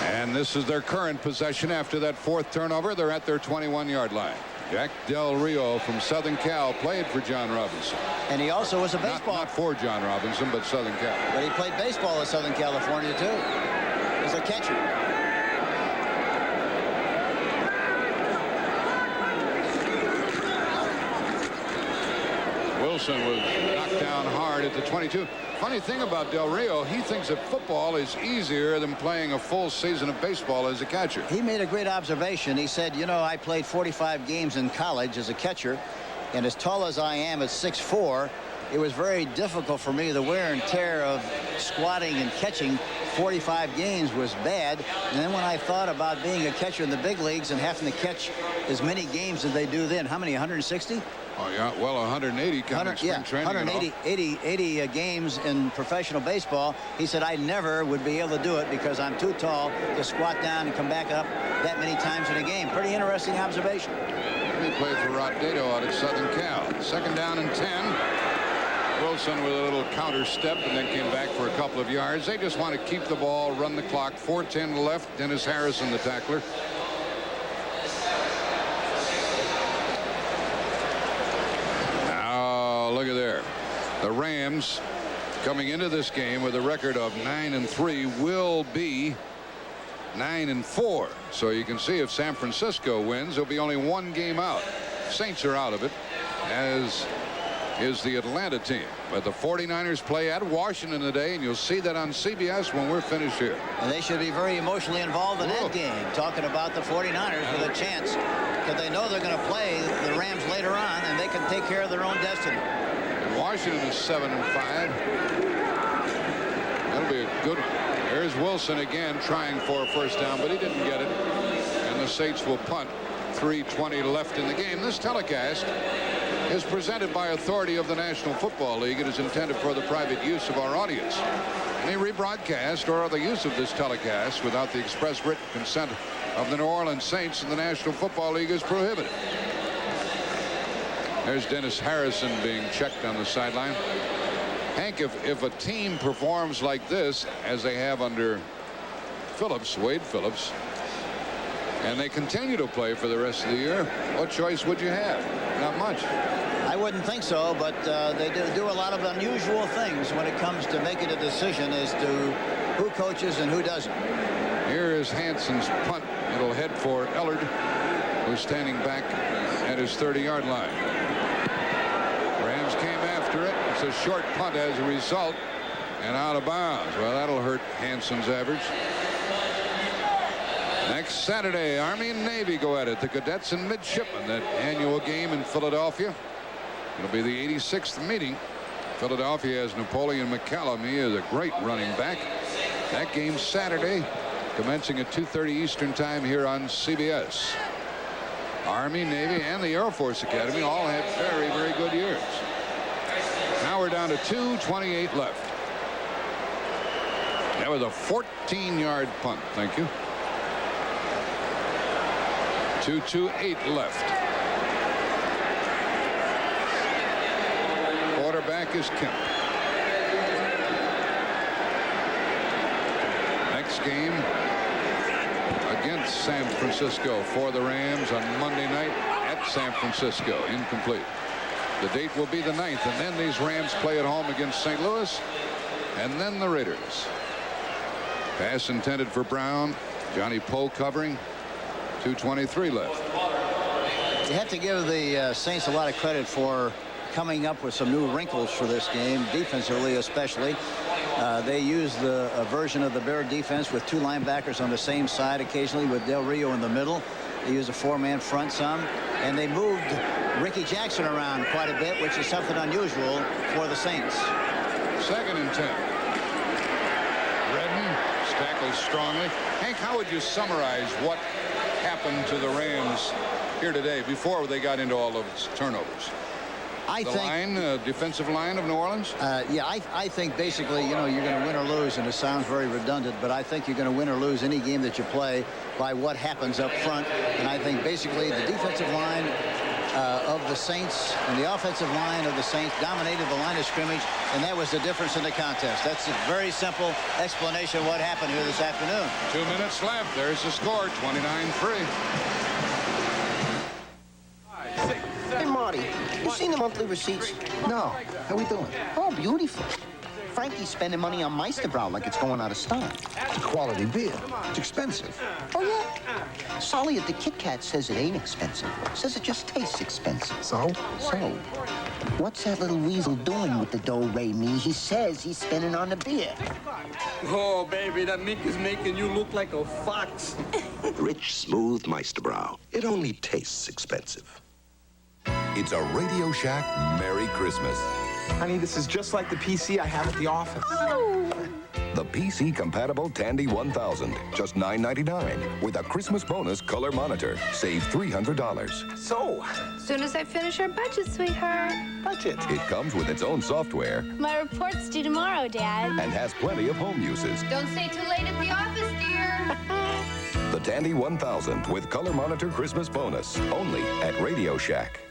And this is their current possession after that 4th turnover. They're at their 21-yard line. Jack Del Rio from Southern Cal played for John Robinson. And he also was a baseball. Not for John Robinson, but Southern Cal. But he played baseball in Southern California, too. As a catcher. Wilson was knocked down hard at the 22. Funny thing about Del Rio, he thinks that football is easier than playing a full season of baseball as a catcher. He made a great observation. He said, you know, I played 45 games in college as a catcher, and as tall as I am at 6'4", it was very difficult for me. The wear and tear of squatting and catching 45 games was bad. And then when I thought about being a catcher in the big leagues and having to catch as many games as they do then, how many, 160? Oh, yeah, well, 180 counting spring training. 180 games in professional baseball. He said, I never would be able to do it because I'm too tall to squat down and come back up that many times in a game. Pretty interesting observation. He played for Rod Dato out at Southern Cal. Second down and 10. Wilson with a little counter step and then came back for a couple of yards. They just want to keep the ball, run the clock. 4:10 left. Dennis Harrison, the tackler. Now, look at there. The Rams, coming into this game with a record of 9-3, will be 9-4. So you can see if San Francisco wins, there'll be only 1 game out. Saints are out of it, as is the Atlanta team. But the 49ers play at Washington today, and you'll see that on CBS when we're finished here. And they should be very emotionally involved in that game, talking about the 49ers with a chance, because they know they're going to play the Rams later on, and they can take care of their own destiny. And Washington is 7-5. That'll be a good one. There's Wilson again trying for a first down, but he didn't get it. And the Saints will punt. 3:20 left in the game. This telecast is presented by authority of the National Football League. It is intended for the private use of our audience. Any rebroadcast or other use of this telecast without the express written consent of the New Orleans Saints and the National Football League is prohibited. There's Dennis Harrison being checked on the sideline. Hank, if a team performs like this, as they have under Phillips, Wade Phillips, and they continue to play for the rest of the year, what choice would you have? Not much. I wouldn't think so, but they do a lot of unusual things when it comes to making a decision as to who coaches and who doesn't. Here is Hanson's punt. It'll head for Ellard, who's standing back at his 30-yard line. Rams came after it. It's a short punt as a result, and out of bounds. Well, that'll hurt Hanson's average. Next Saturday, Army and Navy go at it. The Cadets and Midshipmen, that annual game in Philadelphia. It'll be the 86th meeting. Philadelphia has Napoleon McCallum. He is a great running back. That game Saturday, commencing at 2:30 Eastern Time here on CBS. Army, Navy, and the Air Force Academy all had very, very good years. Now we're down to 2:28 left. That was a 14-yard punt. Thank you. 2:28 left. Quarterback is Kemp. Next game against San Francisco for the Rams on Monday night at San Francisco. Incomplete. The date will be the 9th, and then these Rams play at home against St. Louis, and then the Raiders. Pass intended for Brown. Johnny Poe covering. 2:23 left. You have to give the Saints a lot of credit for coming up with some new wrinkles for this game, defensively especially. They used a version of the Bear defense with two linebackers on the same side, occasionally with Del Rio in the middle. They used a four-man front some, and they moved Ricky Jackson around quite a bit, which is something unusual for the Saints. 2nd and 10. Redden tackles strongly. Hank, how would you summarize what happened to the Rams here today before they got into all of its turnovers? I think defensive line of New Orleans? Yeah, I think basically, you know, you're going to win or lose, and it sounds very redundant, but I think you're going to win or lose any game that you play by what happens up front. And I think basically the defensive line of the Saints and the offensive line of the Saints dominated the line of scrimmage, and that was the difference in the contest. That's a very simple explanation of what happened here this afternoon. 2 minutes left. There's the score, 29-3. Hey, Marty, you seen the monthly receipts? No. How we doing? Oh, beautiful. Frankie's spending money on Meisterbrow like it's going out of style. It's a quality beer. It's expensive. Oh, yeah? Solly at the Kit Kat says it ain't expensive. Says it just tastes expensive. So? So, what's that little weasel doing with the do-re-mi? He says he's spending on the beer. Oh, baby, that mink is making you look like a fox. Rich, smooth Meisterbrow. It only tastes expensive. It's a Radio Shack Merry Christmas. Honey, this is just like the PC I have at the office. The PC-compatible Tandy 1000, just $9.99. With a Christmas bonus color monitor, save $300. So, Soon as I finish our budget, sweetheart. budget. It comes with its own software My report's due tomorrow, Dad. and has plenty of home uses. Don't stay too late at the office, dear. The Tandy 1000 with color monitor Christmas bonus, only at Radio Shack.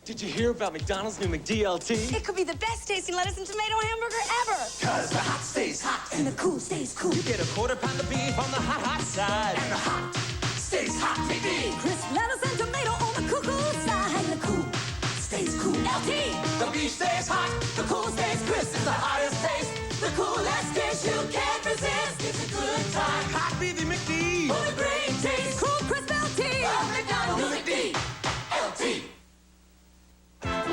Did you hear about McDonald's new McDLT? It could be the best tasting lettuce and tomato hamburger ever. Cause the hot stays hot and the cool stays cool. You get a quarter pound of beef on the hot, hot side. And the hot stays hot, baby. Crisp lettuce and tomato on the cool side. And the cool stays cool. LT. The beef stays hot, the cool stays crisp. It's the hottest taste, the coolest dish you can't resist. It's a good time. Hot beefy McD. For the great taste. Cool crisp LT. From McDonald's. New McD. LT.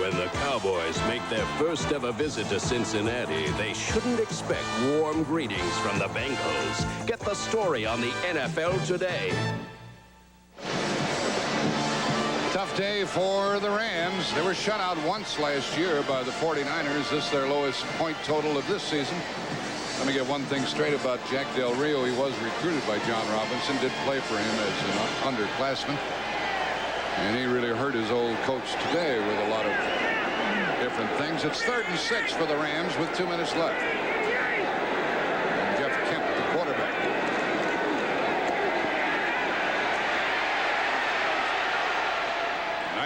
When the Cowboys make their first ever visit to Cincinnati, they shouldn't expect warm greetings from the Bengals. Get the story on the NFL Today. Tough day for the Rams. They were shut out once last year by the 49ers. This is their lowest point total of this season. Let me get one thing straight about Jack Del Rio. He was recruited by John Robinson, did play for him as an underclassman. And he really hurt his old coach today with a lot of different things. It's 3rd and 6 for the Rams with 2 minutes left.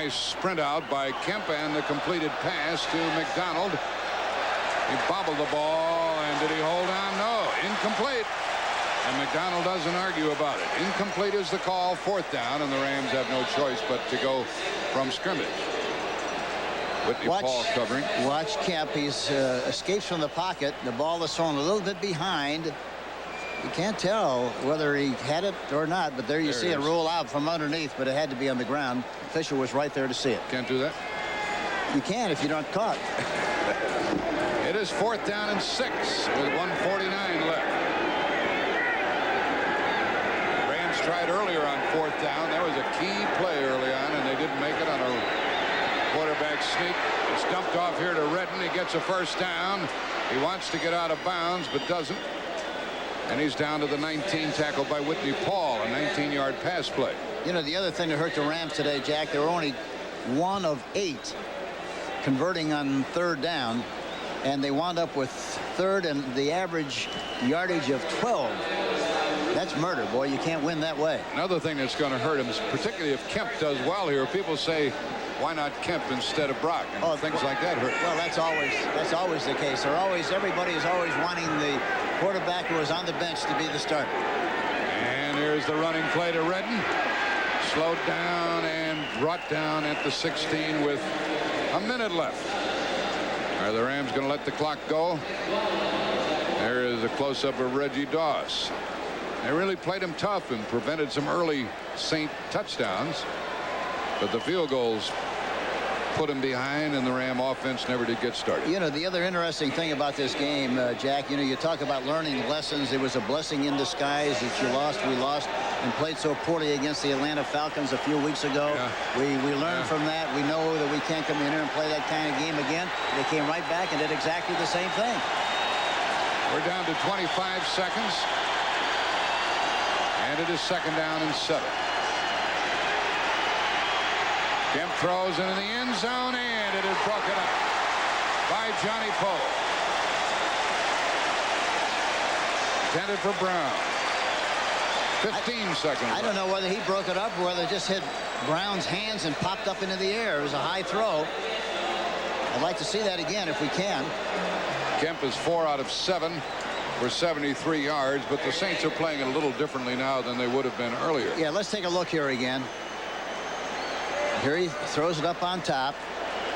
nice sprint out by Kemp and the completed pass to McDonald. He bobbled the ball, and did he hold on? No, incomplete. And McDonald doesn't argue about it. Incomplete is the call, 4th down, and the Rams have no choice but to go from scrimmage. Whitney Paul covering. Watch Kemp. He's escapes from the pocket. The ball is thrown a little bit behind. You can't tell whether he had it or not, but there you see it roll out from underneath, but it had to be on the ground. Fisher was right there to see it. Can't do that? You can if you don't caught. It is 4th down and 6 with 1:49 left. Rams tried earlier on 4th down. That was a key play early on, and they didn't make it on a quarterback sneak. It's dumped off here to Redden. He gets a 1st down. He wants to get out of bounds, but doesn't. And he's down to the 19, tackled by Whitney Paul, a 19-yard pass play. You know, the other thing that hurt the Rams today, Jack, they were only 1 of 8 converting on 3rd down, and they wound up with 3rd and the average yardage of 12. That's murder, boy. You can't win that way. Another thing that's going to hurt him is particularly if Kemp does well here. People say, why not Kemp instead of Brock? And things like that hurt. Well, that's always the case. Everybody is always wanting the quarterback who is on the bench to be the starter. And here's the running play to Redden. Slowed down and brought down at the 16 with a minute left. Are the Rams going to let the clock go? There is a close-up of Reggie Doss. They really played him tough and prevented some early Saint touchdowns. But the field goals put him behind, and the Ram offense never did get started. You know, the other interesting thing about this game, Jack, you know, you talk about learning lessons. It was a blessing in disguise that you lost. We lost and played so poorly against the Atlanta Falcons a few weeks ago. Yeah. We learned from that. We know that we can't come in here and play that kind of game again. They came right back and did exactly the same thing. We're down to 25 seconds. And it is 2nd down and 7. Kemp throws into the end zone, and it is broken up by Johnny Poe. Intended for Brown. 15 seconds. I don't know whether he broke it up or whether it just hit Brown's hands and popped up into the air. It was a high throw. I'd like to see that again if we can. Kemp is 4 out of 7 for 73 yards, but the Saints are playing it a little differently now than they would have been earlier. Yeah, let's take a look here again. Here he throws it up on top.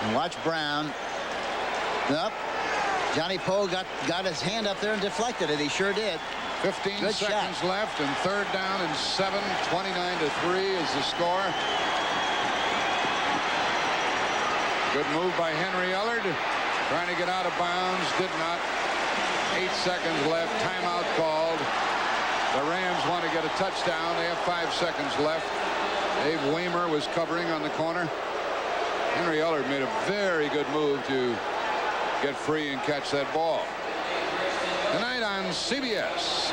And watch Brown. Up. Johnny Poe got his hand up there and deflected it. He sure did. 15 Good seconds shot. left, and 3rd down and 7. 29-3 is the score. Good move by Henry Ellard. Trying to get out of bounds. Did not. 8 seconds left. Timeout called. The Rams want to get a touchdown. They have 5 seconds left. Dave Weimer was covering on the corner. Henry Ellard made a very good move to get free and catch that ball. Tonight on CBS,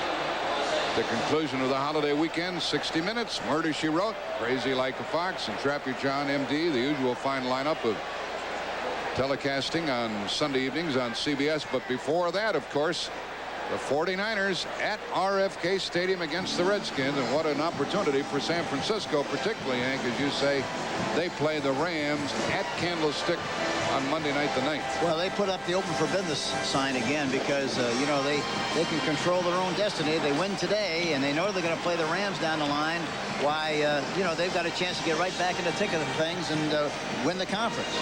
the conclusion of the holiday weekend, 60 Minutes, Murder, She Wrote, Crazy Like a Fox, and Trap Your John, MD, the usual fine lineup of telecasting on Sunday evenings on CBS. But before that, of course, the 49ers at RFK Stadium against the Redskins, and what an opportunity for San Francisco, particularly, Hank, as you say. They play the Rams at Candlestick on Monday night the 9th. Well, they put up the open for business sign again because, you know, they can control their own destiny. They win today, and they know they're going to play the Rams down the line. Why, you know, they've got a chance to get right back in the thick of the things and win the conference.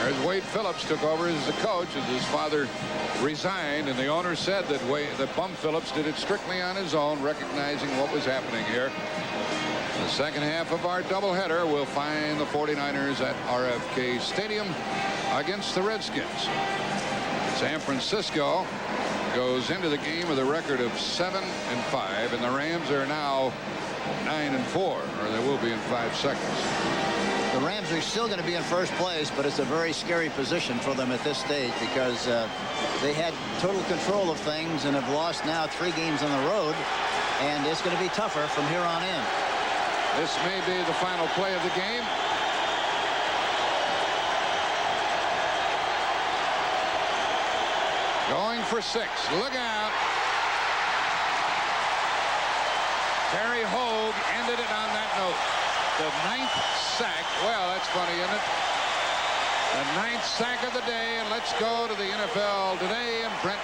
As Wade Phillips took over as the coach, as his father resigned, and the owner said that Bum Phillips did it strictly on his own, recognizing what was happening here. The second half of our doubleheader will find the 49ers at RFK Stadium against the Redskins. San Francisco goes into the game with a record of 7-5, and the Rams are now 9-4, or they will be in 5 seconds. The Rams are still going to be in first place, but it's a very scary position for them at this stage because they had total control of things and have lost now 3 games on the road, and it's going to be tougher from here on in. This may be the final play of the game. Going for 6. Look out. Terry Hogue ended it on that note. The 9th sack. Well, that's funny, isn't it? The 9th sack of the day, and let's go to the NFL Today and Brent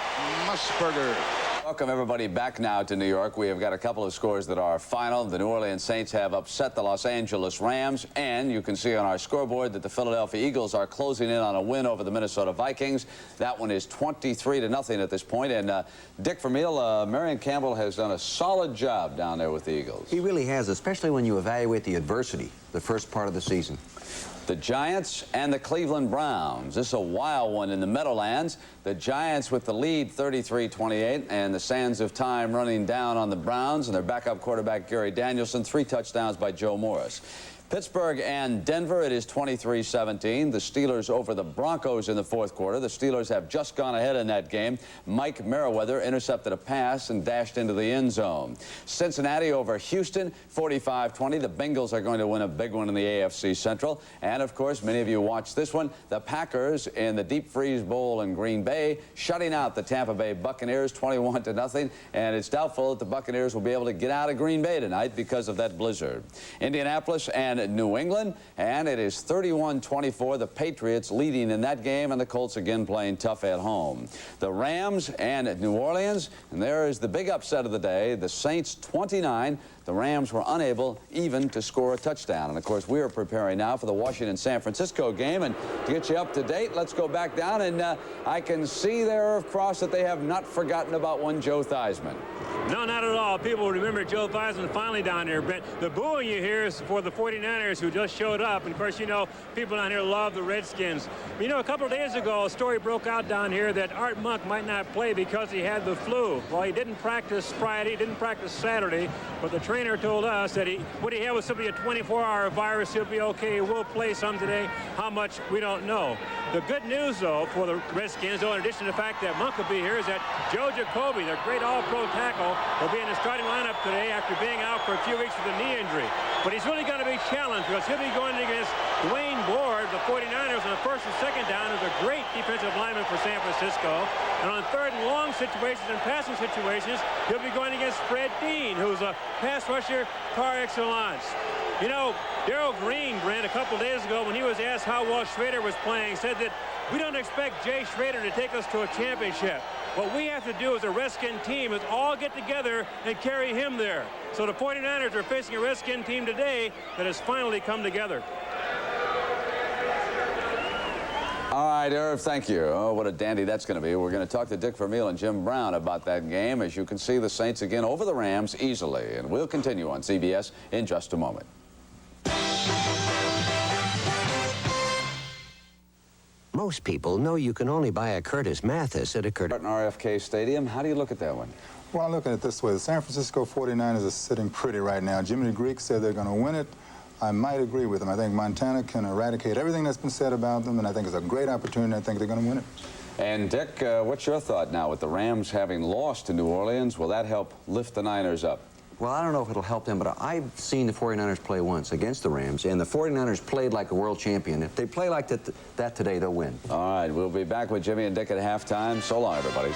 Musburger. Welcome, everybody, back now to New York. We have got a couple of scores that are final. The New Orleans Saints have upset the Los Angeles Rams, and you can see on our scoreboard that the Philadelphia Eagles are closing in on a win over the Minnesota Vikings. That one is 23-0 at this point. And Dick Vermeil, Marion Campbell has done a solid job down there with the Eagles. He really has, especially when you evaluate the adversity the first part of the season. The Giants and the Cleveland Browns. This is a wild one in the Meadowlands. The Giants with the lead 33-28, and the sands of time running down on the Browns and their backup quarterback Gary Danielson. 3 touchdowns by Joe Morris. Pittsburgh and Denver, it is 23-17. The Steelers over the Broncos in the 4th quarter. The Steelers have just gone ahead in that game. Mike Merriweather intercepted a pass and dashed into the end zone. Cincinnati over Houston, 45-20. The Bengals are going to win a big one in the AFC Central. And, of course, many of you watched this one. The Packers in the Deep Freeze Bowl in Green Bay, shutting out the Tampa Bay Buccaneers 21-0. And it's doubtful that the Buccaneers will be able to get out of Green Bay tonight because of that blizzard. Indianapolis and New England, and it is 31-24. The Patriots leading in that game, and the Colts again playing tough at home. The Rams and New Orleans, and there is the big upset of the day. The Saints 29. The Rams were unable even to score a touchdown. And, of course, we are preparing now for the Washington-San Francisco game. And to get you up to date, let's go back down. And I can see there across that they have not forgotten about one Joe Theismann. No, not at all. People remember Joe Theismann finally down here. But the booing you hear is for the 49ers who just showed up. And, of course, you know, people down here love the Redskins. But, you know, a couple of days ago, a story broke out down here that Art Monk might not play because he had the flu. Well, he didn't practice Friday, didn't practice Saturday, but the trainer told us that what he had was simply a 24-hour virus. He'll be okay. We'll play some today. How much, we don't know. The good news, though, for the Redskins, though, in addition to the fact that Monk will be here, is that Joe Jacoby, their great all-pro tackle, will be in the starting lineup today after being out for a few weeks with a knee injury. But he's really going to be challenged because he'll be going against Dwayne Board, the 49ers, on the first and second down, who's a great defensive lineman for San Francisco. And on third and long situations and passing situations, he'll be going against Fred Dean, who's a pass rusher par excellence. You know, Darrell Green, Brent, a couple days ago when he was asked how well Schrader was playing, said that we don't expect Jay Schrader to take us to a championship. What we have to do as a Redskin team is all get together and carry him there. So the 49ers are facing a Redskin team today that has finally come together. All right, Irv, thank you. Oh, what a dandy that's going to be. We're going to talk to Dick Vermeil and Jim Brown about that game. As you can see, the Saints again over the Rams easily. And we'll continue on CBS in just a moment. Most people know you can only buy a Curtis Mathis at a Curtis. RFK Stadium. How do you look at that one? Well, I'm looking at it this way. The San Francisco 49ers are sitting pretty right now. Jimmy Greek said they're going to win it. I might agree with him. I think Montana can eradicate everything that's been said about them, and I think it's a great opportunity. I think they're going to win it. And, Dick, what's your thought now with the Rams having lost to New Orleans? Will that help lift the Niners up? Well, I don't know if it'll help them, but I've seen the 49ers play once against the Rams, and the 49ers played like a world champion. If they play like that today, they'll win. All right, we'll be back with Jimmy and Dick at halftime. So long, everybody.